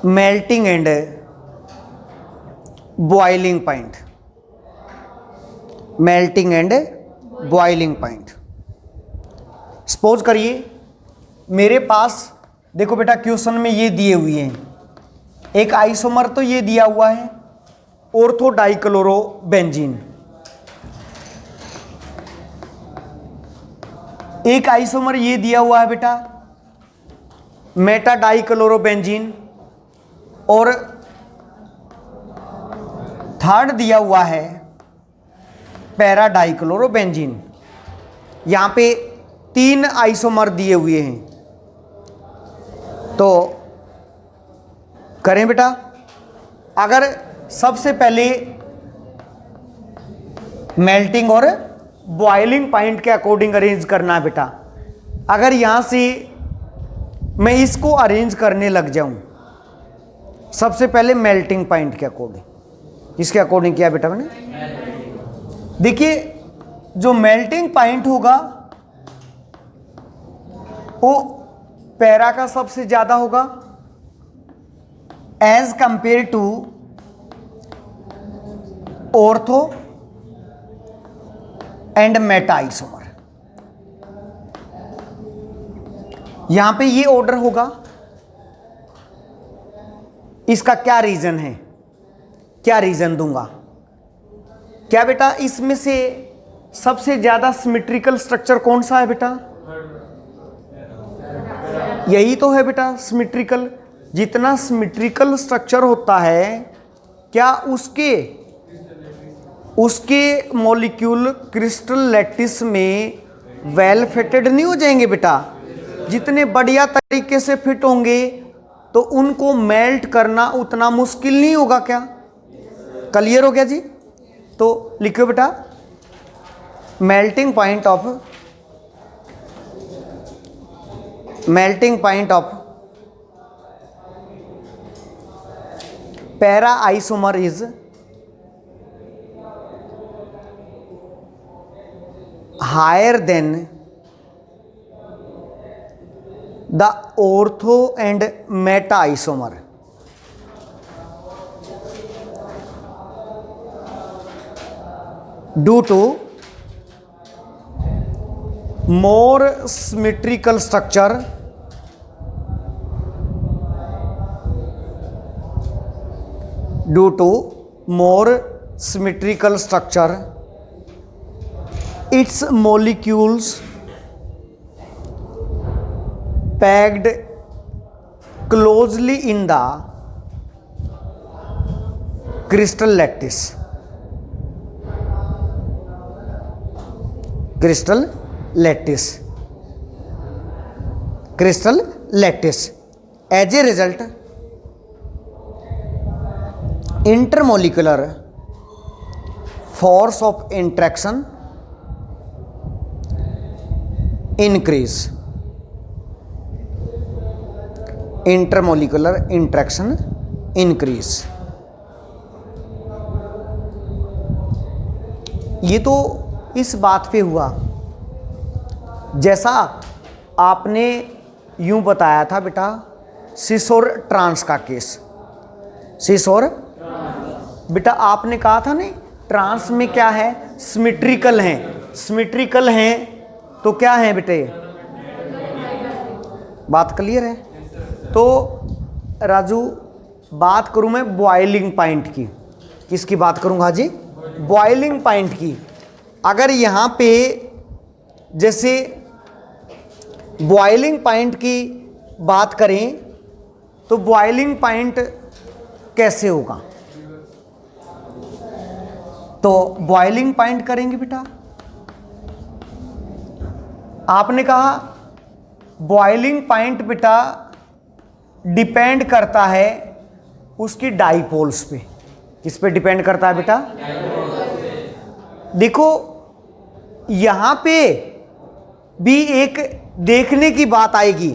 melting and boiling point, melting and boiling point. Suppose करिए मेरे पास देखो बेटा क्वेश्चन में ये दिए हुए हैं, एक आइसोमर तो ये दिया हुआ है ऑर्थो डाइक्लोरोबेंजीन, एक आइसोमर ये दिया हुआ है बेटा मेटा डाइक्लोरोबेंजीन, और थर्ड दिया हुआ है पैरा डाइक्लोरोबेंजीन। यहां पे 3 आइसोमर दिए हुए हैं, तो करें बेटा। अगर सबसे पहले मेल्टिंग और बॉइलिंग पॉइंट के अकॉर्डिंग अरेंज करना है बेटा, अगर यहां से मैं इसको अरेंज करने लग जाऊं, सबसे पहले मेल्टिंग पॉइंट के अकॉर्डिंग, किसके अकॉर्डिंग किया बेटा मैंने, देखिए जो मेल्टिंग पॉइंट होगा वो पैरा का सबसे ज्यादा होगा as compare to ortho and meta isomer. यहां पे ये ऑर्डर होगा, इसका क्या रीजन है, क्या रीजन दूंगा, क्या बेटा इसमें से सबसे ज्यादा सिमेट्रिकल स्ट्रक्चर कौन सा है बेटा, यही तो है बेटा सिमेट्रिकल। जितना सिमेट्रिकल स्ट्रक्चर होता है, क्या उसके मॉलिक्यूल क्रिस्टल लैटिस में वेल फिटेड नहीं हो जाएंगे बेटा, जितने बढ़िया तरीके से फिट होंगे तो उनको मेल्ट करना उतना मुश्किल नहीं होगा। क्या क्लियर हो गया जी? तो लिखो बेटा melting point of para isomer is higher than the ortho and meta isomer. Due to more symmetrical structure its molecules packed closely in the crystal lattice crystal lattice. As a result, intermolecular force of interaction increase. Intermolecular interaction increase. ये तो इस बात पे हुआ जैसा आपने यूं बताया था बेटा सिस और ट्रांस का केस। सिस और बेटा आपने कहा था नहीं, ट्रांस में क्या है, सिमेट्रिकल हैं, तो क्या है बेटे, बात क्लियर है? तो राजू बात करूं मैं बॉइलिंग पॉइंट की, किसकी बात करूंगा जी, बॉइलिंग पॉइंट की। अगर यहां पे जैसे बॉइलिंग पॉइंट की बात करें तो बॉइलिंग पॉइंट कैसे होगा, तो बॉइलिंग पॉइंट करेंगे बेटा, आपने कहा बॉइलिंग पॉइंट बेटा डिपेंड करता है उसकी डाइपोल्स पे। किस पे डिपेंड करता है बेटा, देखो यहां पे भी एक देखने की बात आएगी,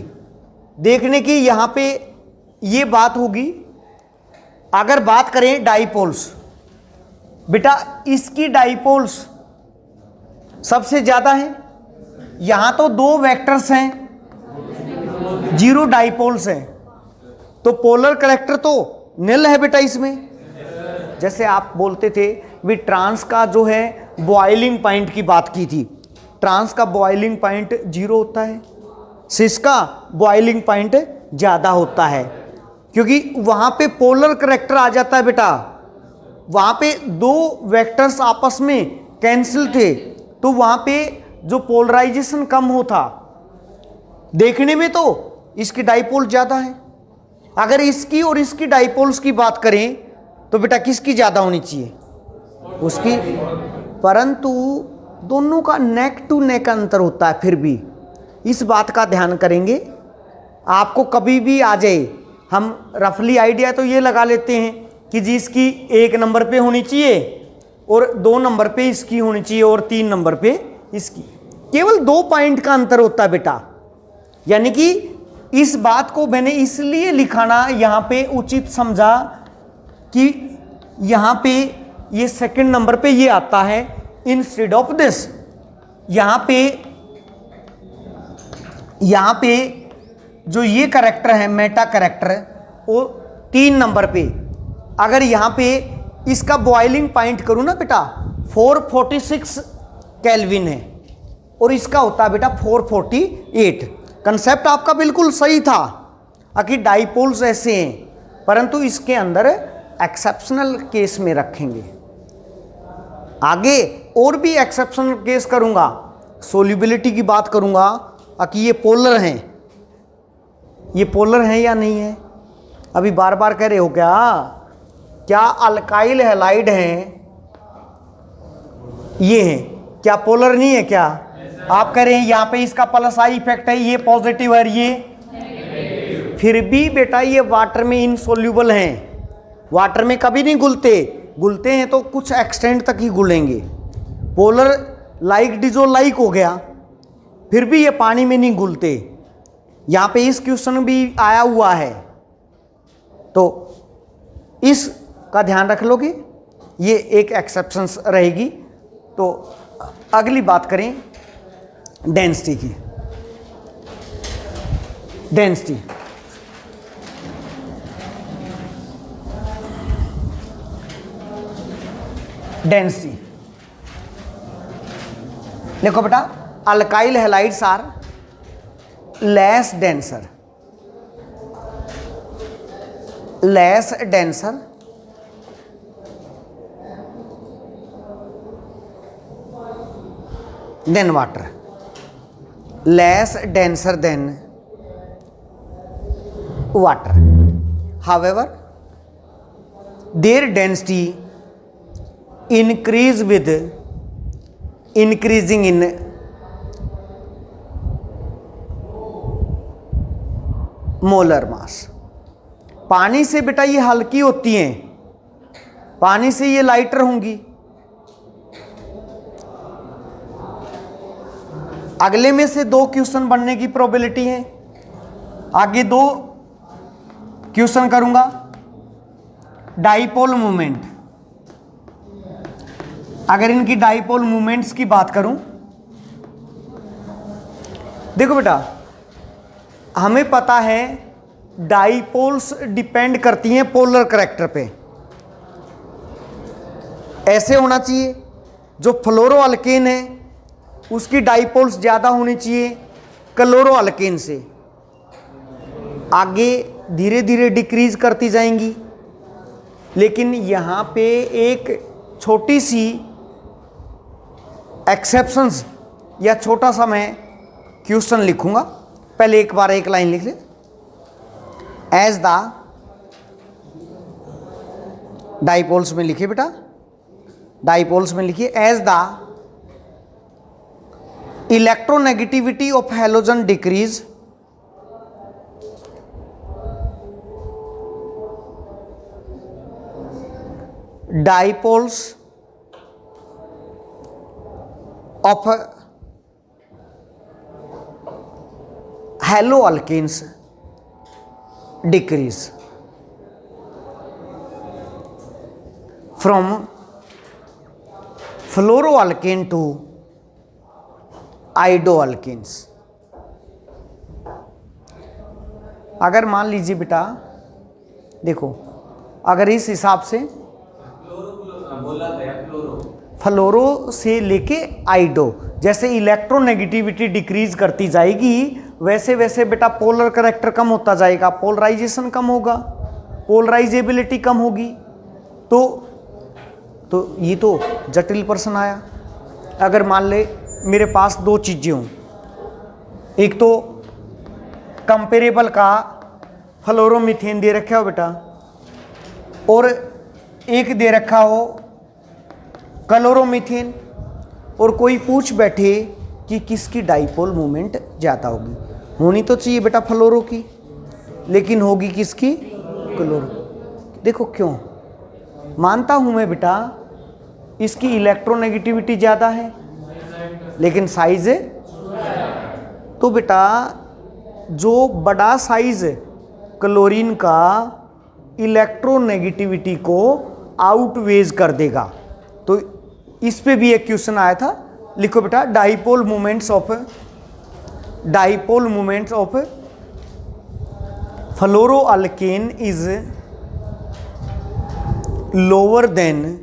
देखने की यहां पे ये बात होगी। अगर बात करें डाइपोल्स बेटा, इसकी डाइपोल्स सबसे ज्यादा है, यहां तो 2 वेक्टर्स हैं, 0 डाइपोल्स हैं, तो पोलर करेक्टर तो निल है बेटा इसमें। जैसे आप बोलते थे भी ट्रांस का जो है बॉइलिंग पॉइंट की बात की थी, ट्रांस का बॉइलिंग पॉइंट 0 होता है, सिस का बॉइलिंग पॉइंट ज़्यादा होता है, क्योंकि वहाँ पे पोलर करैक्टर आ जाता है बेटा। वहाँ पे दो वेक्टर्स आपस में कैंसिल थे, तो वहाँ पे जो पोलराइजेशन कम होता, देखने में तो इसकी डाइपोल ज़्यादा है। अगर इसकी और इसकी डाइपोल्स की बात करें तो बेटा किसकी ज़्यादा होनी चाहिए? उसकी। परंतु दोनों का नेक टू नेक अंतर होता है। फिर भी इस बात का ध्यान करेंगे, आपको कभी भी आ जाए, हम रफली आइडिया तो ये लगा लेते हैं कि जी इसकी 1 नंबर पे होनी चाहिए और 2 नंबर पे इसकी होनी चाहिए और 3 नंबर पे इसकी। केवल 2 पॉइंट का अंतर होता है बेटा। यानी कि इस बात को मैंने इसलिए लिखाना यहाँ पे उचित समझा कि यहाँ पे ये 2nd नंबर पे ये आता है इंस्टेड ऑफ दिस। यहाँ पे जो ये करैक्टर है मेटा करैक्टर, वो 3 नंबर पे। अगर यहाँ पे इसका बॉइलिंग पॉइंट करूँ ना बेटा 446 केल्विन है और इसका होता है बेटा 448। कंसेप्ट आपका बिल्कुल सही था कि डाइपोल्स ऐसे हैं, परंतु इसके अंदर एक्सेप्शनल केस में रखेंगे। आगे और भी एक्सेप्शनल केस करूंगा, सोल्यूबिलिटी की बात करूंगा कि ये पोलर हैं, ये पोलर हैं या नहीं है। अभी बार बार कह रहे हो क्या अल्काइल हैलाइड हैं, ये हैं, क्या पोलर नहीं है? क्या आप कह रहे हैं यहाँ पे इसका प्लस आई इफेक्ट है, ये पॉजिटिव है, ये फिर भी बेटा ये वाटर में इनसोल्यूबल हैं। वाटर में कभी नहीं घुलते हैं तो कुछ एक्सटेंट तक ही घुलेंगे। पोलर लाइक डिजोलाइक हो गया, फिर भी ये पानी में नहीं घुलते। यहाँ पे इस क्वेश्चन भी आया हुआ है, तो इस का ध्यान रख लोगे, ये एक एक्सेप्शन रहेगी। तो अगली बात करें डेंसिटी की। डेंसिटी देखो बेटा, alkyl halides are less denser than water, less denser than water. However, their density increase with increasing in molar mass. पानी से बेटा ये हल्की होती हैं, पानी से ये लाइटर होंगी। अगले में से 2 क्वेश्चन बनने की प्रोबेबिलिटी है। आगे 2 क्वेश्चन करूंगा। डाइपोल मूवमेंट, अगर इनकी डाइपोल मूवमेंट्स की बात करूं, देखो बेटा हमें पता है डाइपोल्स डिपेंड करती हैं पोलर करैक्टर पे। ऐसे होना चाहिए, जो फ्लोरो अल्केन है उसकी डाइपोल्स ज़्यादा होनी चाहिए क्लोरो अल्केन से। आगे धीरे धीरे डिक्रीज करती जाएंगी, लेकिन यहाँ पे एक छोटी सी एक्सेप्शंस या छोटा सा मैं क्वेश्चन लिखूंगा। पहले एक बार एक लाइन लिख ले। एज द डाइपोल्स में लिखिए बेटा, डाइपोल्स में लिखिए as the electronegativity of halogen decrease, dipoles of halo alkanes decrease from fluoro alkane to iodo alkanes. अगर मान लीजिए बेटा, देखो अगर इस हिसाब से फ्लोरो से लेके आइडो, जैसे इलेक्ट्रोनेगेटिविटी डिक्रीज करती जाएगी वैसे वैसे बेटा पोलर करैक्टर कम होता जाएगा, पोलराइजेशन कम होगा, पोलराइजेबिलिटी कम होगी। तो ये तो जटिल प्रश्न आया। अगर मान ले मेरे पास दो चीज़ें हों, एक तो कंपेरेबल का फ्लोरोमीथेन दे रखा हो बेटा, और एक दे रखा हो क्लोरोमीथेन, और कोई पूछ बैठे कि किसकी डाइपोल मोमेंट ज़्यादा होगी। होनी तो चाहिए बेटा फ्लोरो की, लेकिन होगी किसकी? क्लोरो। देखो क्यों मानता हूँ मैं बेटा इसकी इलेक्ट्रोनेगेटिविटी ज़्यादा है लेकिन साइज है, तो बेटा जो बड़ा साइज क्लोरीन का इलेक्ट्रोनेगेटिविटी को आउटवेज कर देगा। तो इस पे भी एक क्वेश्चन आया था, लिखो बेटा dipole moments of fluoroalkane is lower than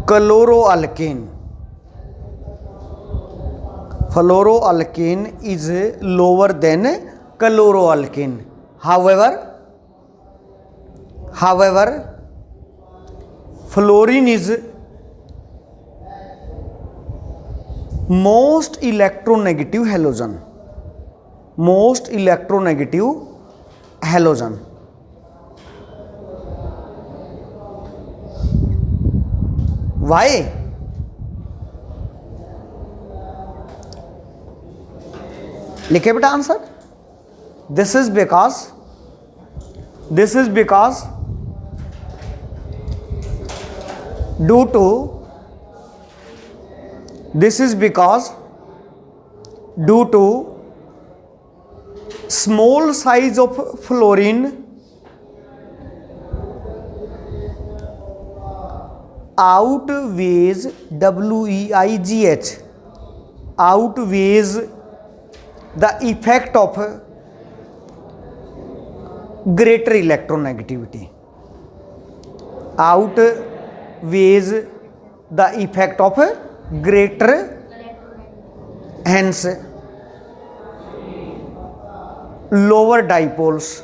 chloroalkane. Fluoroalkane is lower than chloroalkane. However, fluorine is most electronegative halogen. Why? लिखे बेटा answer. This is because due to small size of fluorine outweighs the effect of greater electronegativity. Outweighs the effect of greater, hence lower dipoles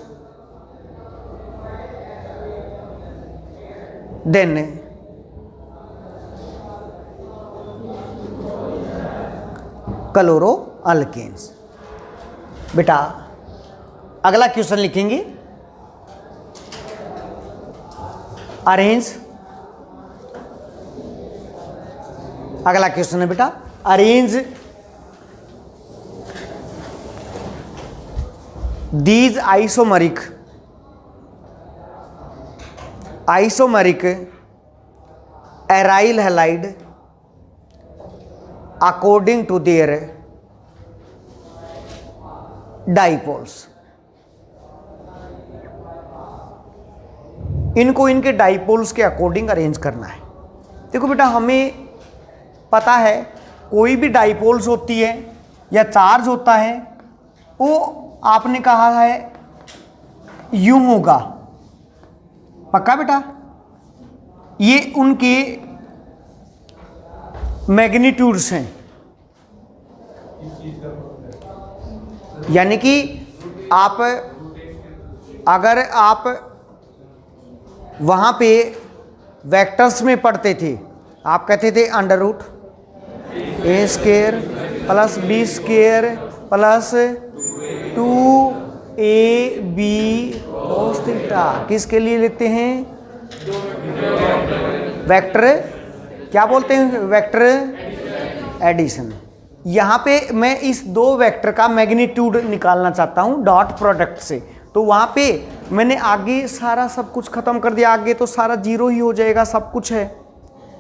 than chloroalkanes. बेटा अगला question लिखेंगे, arrange. अगला question है बेटा arrange these isomeric aryl halide according to their dipoles. इनको इनके dipoles के according arrange करना है। देखो बेटा हमें पता है कोई भी डाइपोल्स होती है या चार्ज होता है वो आपने कहा है यूं होगा, पक्का बेटा। ये उनके मैग्नीट्यूड्स हैं, यानी कि आप अगर आप वहाँ पे वेक्टर्स में पढ़ते थे, आप कहते थे under root A square plus B square plus 2ab cos थीटा। किसके लिए लेते हैं? वेक्टर, क्या बोलते हैं? Vector addition. यहाँ पे मैं इस दो वेक्टर का मैग्नीट्यूड निकालना चाहता हूँ डॉट प्रोडक्ट से, तो वहाँ पे मैंने आगे सारा सब कुछ खत्म कर दिया, आगे तो सारा जीरो ही हो जाएगा, सब कुछ है।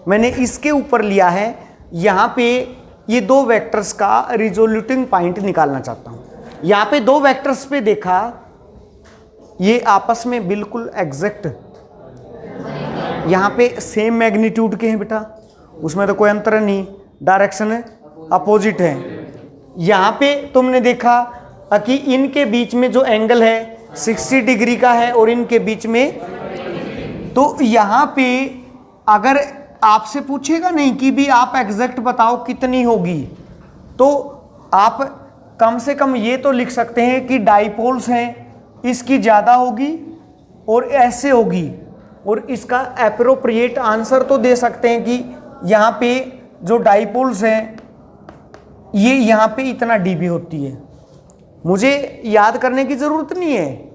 मैंने इसके ऊपर लिया है, यहाँ पे ये दो वेक्टर्स का रिजोल्यूटिंग पॉइंट निकालना चाहता हूँ। यहाँ पे दो वेक्टर्स पे देखा, ये आपस में बिल्कुल एग्जैक्ट यहाँ पे सेम मैग्नीट्यूड के हैं बेटा, उसमें तो कोई अंतर नहीं, डायरेक्शन अपोजिट है। यहाँ पे तुमने देखा कि इनके बीच में जो एंगल है 60 डिग्री का है और इनके बीच में, तो यहाँ पे अगर आपसे पूछेगा नहीं कि भी आप एग्जैक्ट बताओ कितनी होगी, तो आप कम से कम ये तो लिख सकते हैं कि डाइपोल्स हैं, इसकी ज़्यादा होगी और ऐसे होगी, और इसका एप्रोप्रिएट आंसर तो दे सकते हैं कि यहाँ पे जो डाइपोल्स हैं ये यहाँ पे इतना डीबी होती है। मुझे याद करने की ज़रूरत नहीं है,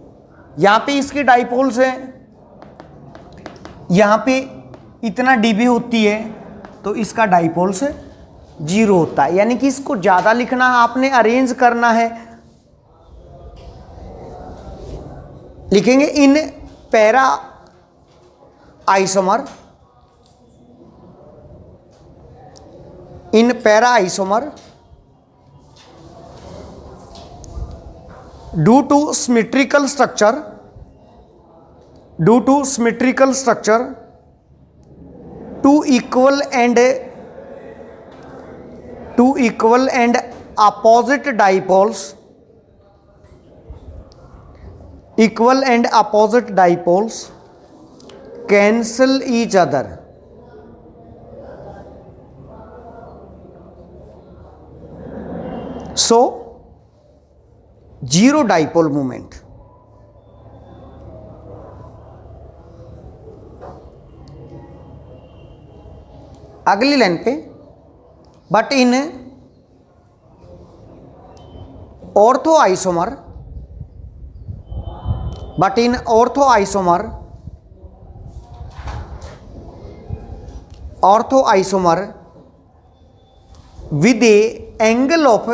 यहाँ पे इसके डाइपोल्स हैं, यहाँ पे इतना डीबी होती है, तो इसका डाइपोल्स 0 होता है। यानी कि इसको ज़्यादा लिखना आपने अरेंज करना है। लिखेंगे in para isomer, in para isomer due to symmetrical structure, due to symmetrical structure to equal and opposite dipoles, equal and opposite dipoles cancel each other. So zero dipole moment. अगली line पे, but in ortho isomer, but in ortho isomer, ortho isomer with A angle of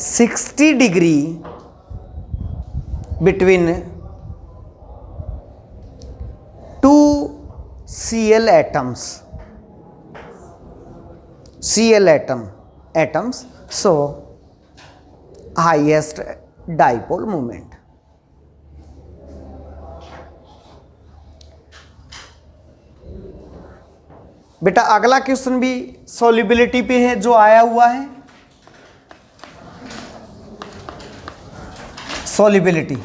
60 degree between two Cl atoms, Cl atoms, so highest dipole moment. बेटा अगला question भी solubility पे है जो आया हुआ है। सॉल्युबिलिटी,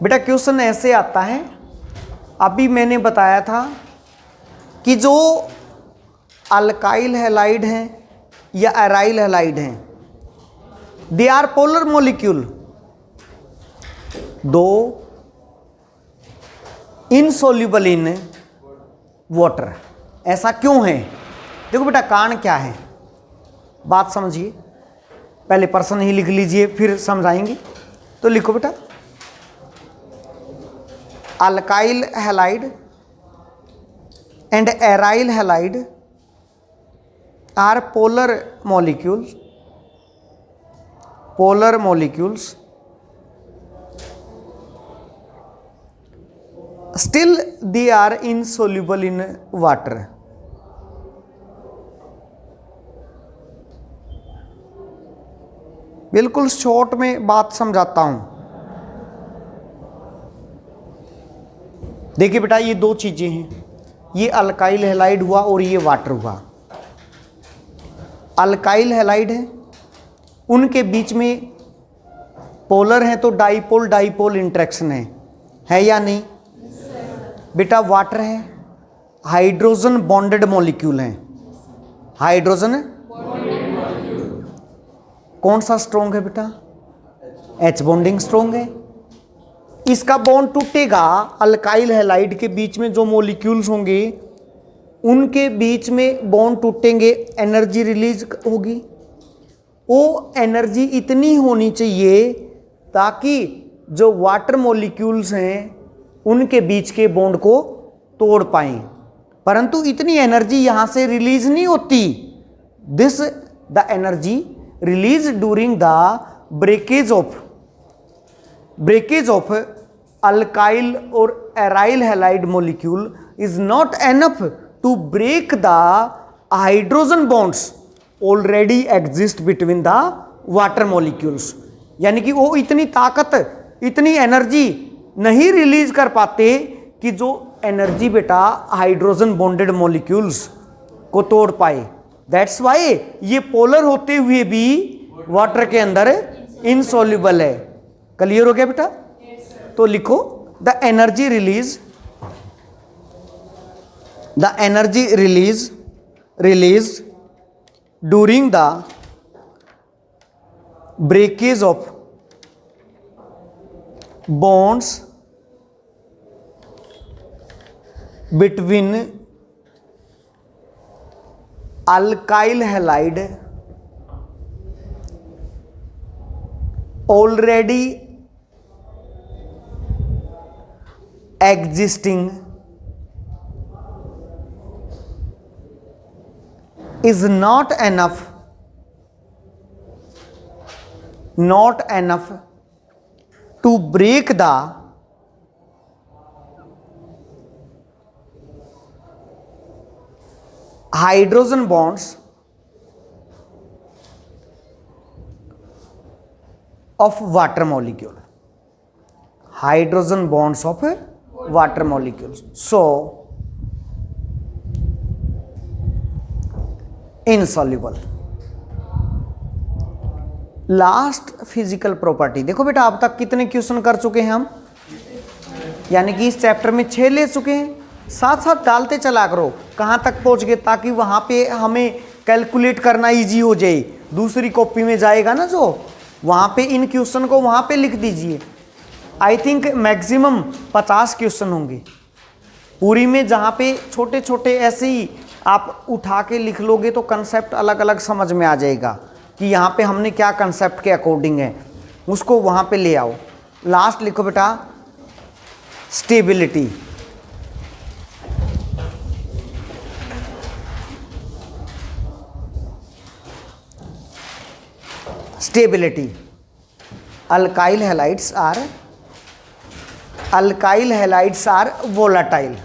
बेटा क्वेश्चन ऐसे आता है, अभी मैंने बताया था कि जो अल्काइल हैलाइड हैं या एराइल हैलाइड हैं, दे आर पोलर मॉलिक्यूल, दो इनसोल्यूबल इन वाटर। ऐसा क्यों है? देखो बेटा कारण क्या है, बात समझिए, पहले प्रश्न ही लिख लीजिए फिर समझाएंगे। तो लिखो बेटा, alkyl halide and aryl halide are polar molecules, polar molecules, still they are insoluble in water. बिल्कुल शॉर्ट में बात समझाता हूं। देखिए बेटा, ये दो चीजें हैं, ये अल्काइल हैलाइड हुआ और ये वाटर हुआ। अल्काइल हैलाइड है, उनके बीच में पोलर है तो डाइपोल डाइपोल इंटरेक्शन है या नहीं? बेटा वाटर है, हाइड्रोजन बॉन्डेड मॉलिक्यूल है, हाइड्रोजन कौन सा स्ट्रॉन्ग है बेटा? H बॉन्डिंग स्ट्रॉन्ग है। इसका बॉन्ड टूटेगा, अल्काइल हैलाइड के बीच में जो मॉलिक्यूल्स होंगे उनके बीच में बॉन्ड टूटेंगे, एनर्जी रिलीज होगी। वो एनर्जी इतनी होनी चाहिए ताकि जो वाटर मॉलिक्यूल्स हैं उनके बीच के बॉन्ड को तोड़ पाएं, परंतु इतनी एनर्जी यहाँ से रिलीज नहीं होती। This the energy release during the breakage of alkyl or aryl halide molecule is not enough to break the hydrogen bonds already exist between the water molecules। यानी कि वो इतनी ताकत, इतनी एनर्जी नहीं रिलीज कर पाते कि जो एनर्जी बेटा हाइड्रोजन बॉन्डेड मॉलिक्यूल्स को तोड़ पाए। दैट्स वाई ये पोलर होते हुए भी वाटर के अंदर इनसॉल्युबल है। क्लियर हो गया बेटा? तो लिखो the energy release during the breakage of bonds between alkyl halide already existing is not enough to break the hydrogen bonds of water molecule. Hydrogen bonds of water molecules. So insoluble. Last physical property देखो बेटा, अब तक कितने question कर चुके हैं हम, यानी कि इस चैप्टर में 6 ले चुके हैं। साथ साथ डालते चला करो कहाँ तक पहुँच गए, ताकि वहाँ पे हमें कैलकुलेट करना इजी हो जाए। दूसरी कॉपी में जाएगा ना जो, वहाँ पे इन क्वेश्चन को वहाँ पे लिख दीजिए। आई थिंक मैक्सिमम 50 क्वेश्चन होंगे पूरी में, जहाँ पे छोटे छोटे ऐसे ही आप उठा के लिख लोगे तो कंसेप्ट अलग अलग समझ में आ जाएगा कि यहाँ पे हमने क्या कंसेप्ट के अकॉर्डिंग है, उसको वहाँ पे ले आओ। लास्ट लिखो बेटा stability. Stability alkyl halides are volatile.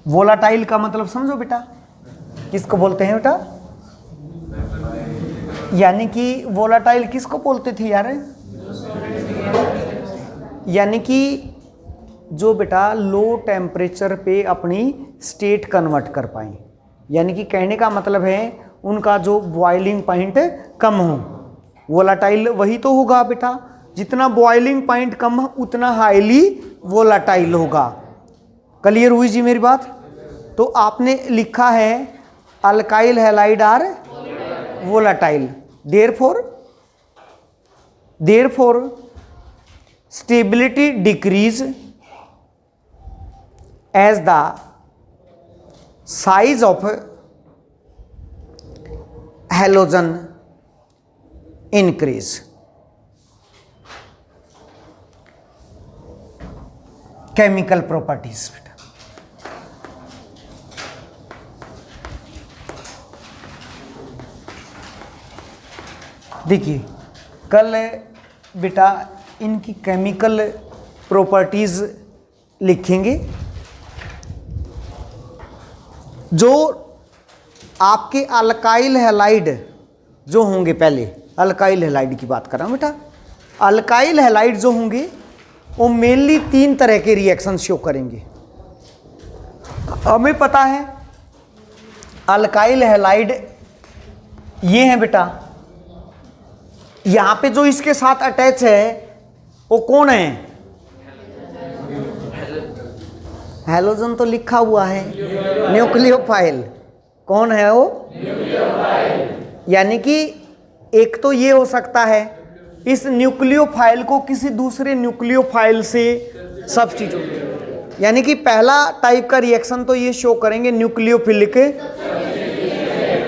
Volatile का मतलब समझो बेटा, किसको बोलते हैं बेटा, यानी कि वोलाटाइल किसको बोलते थे यार, यानी कि जो बेटा लो टेम्परेचर पे अपनी स्टेट कन्वर्ट कर पाए, यानी कि कहने का मतलब है उनका जो बॉइलिंग पॉइंट कम हो। वोलाटाइल वही तो होगा बेटा, जितना बॉइलिंग पॉइंट कम हो उतना हाईली वोलाटाइल होगा। क्लियर हुई जी मेरी बात। तो आपने लिखा है alkyl halide are volatile, therefore stability decrease as the size of halogen increase. Chemical properties बेटा, देखिए कल बेटा इनकी केमिकल प्रॉपर्टीज लिखेंगे। जो आपके अल्काइल हैलाइड जो होंगे, पहले अल्काइल हैलाइड की बात कर रहा हूं बेटा। अल्काइल हैलाइड जो होंगे वो मेनली 3 तरह के रिएक्शन शो करेंगे। हमें पता है अल्काइल हैलाइड ये है बेटा, यहां पे जो इसके साथ अटैच है वो कौन है, हैलोजन तो लिखा हुआ है, न्यूक्लियोफाइल। कौन है वो, यानी कि एक तो ये हो सकता है इस न्यूक्लियोफाइल को किसी दूसरे न्यूक्लियोफाइल से सब्स्टिट्यूट, यानी कि पहला टाइप का रिएक्शन तो ये शो करेंगे न्यूक्लियोफिलिक।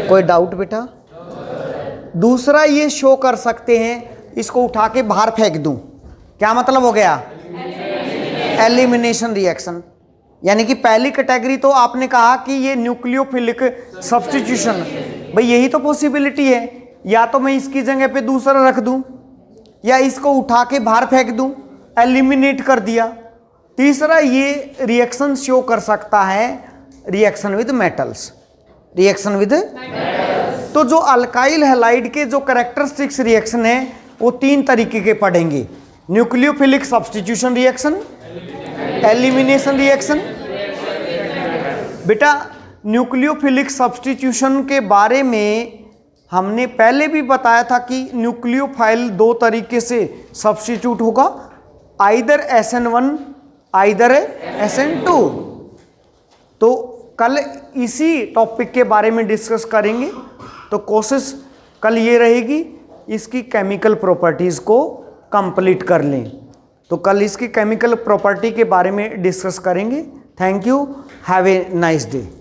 कोई डाउट बेटा। दूसरा ये शो कर सकते हैं, इसको उठा के बाहर फेंक दूं, क्या मतलब हो गया, एलिमिनेशन रिएक्शन। यानी कि पहली कैटेगरी तो आपने कहा कि ये न्यूक्लियोफिलिक सब्स्टिट्यूशन, भाई यही तो पॉसिबिलिटी है, या तो मैं इसकी जगह पे दूसरा रख दूं या इसको उठा के बाहर फेंक दूं, एलिमिनेट कर दिया। तीसरा ये रिएक्शन शो कर सकता है reaction with metals, reaction with. तो जो अल्काइल हैलाइड के जो कैरेक्टरिस्टिक्स रिएक्शन है वो 3 तरीके के पढ़ेंगे, nucleophilic substitution reaction, elimination reaction. बेटा न्यूक्लियोफिलिक सब्स्टिट्यूशन के बारे में हमने पहले भी बताया था कि न्यूक्लियोफाइल दो तरीके से सब्स्टिट्यूट होगा, आइदर SN1 आइदर SN2। तो कल इसी टॉपिक के बारे में डिस्कस करेंगे। तो कोशिश कल ये रहेगी इसकी केमिकल प्रॉपर्टीज़ को कंप्लीट कर लें। तो कल इसकी केमिकल प्रॉपर्टी के बारे में डिस्कस करेंगे। Thank you, have a nice day.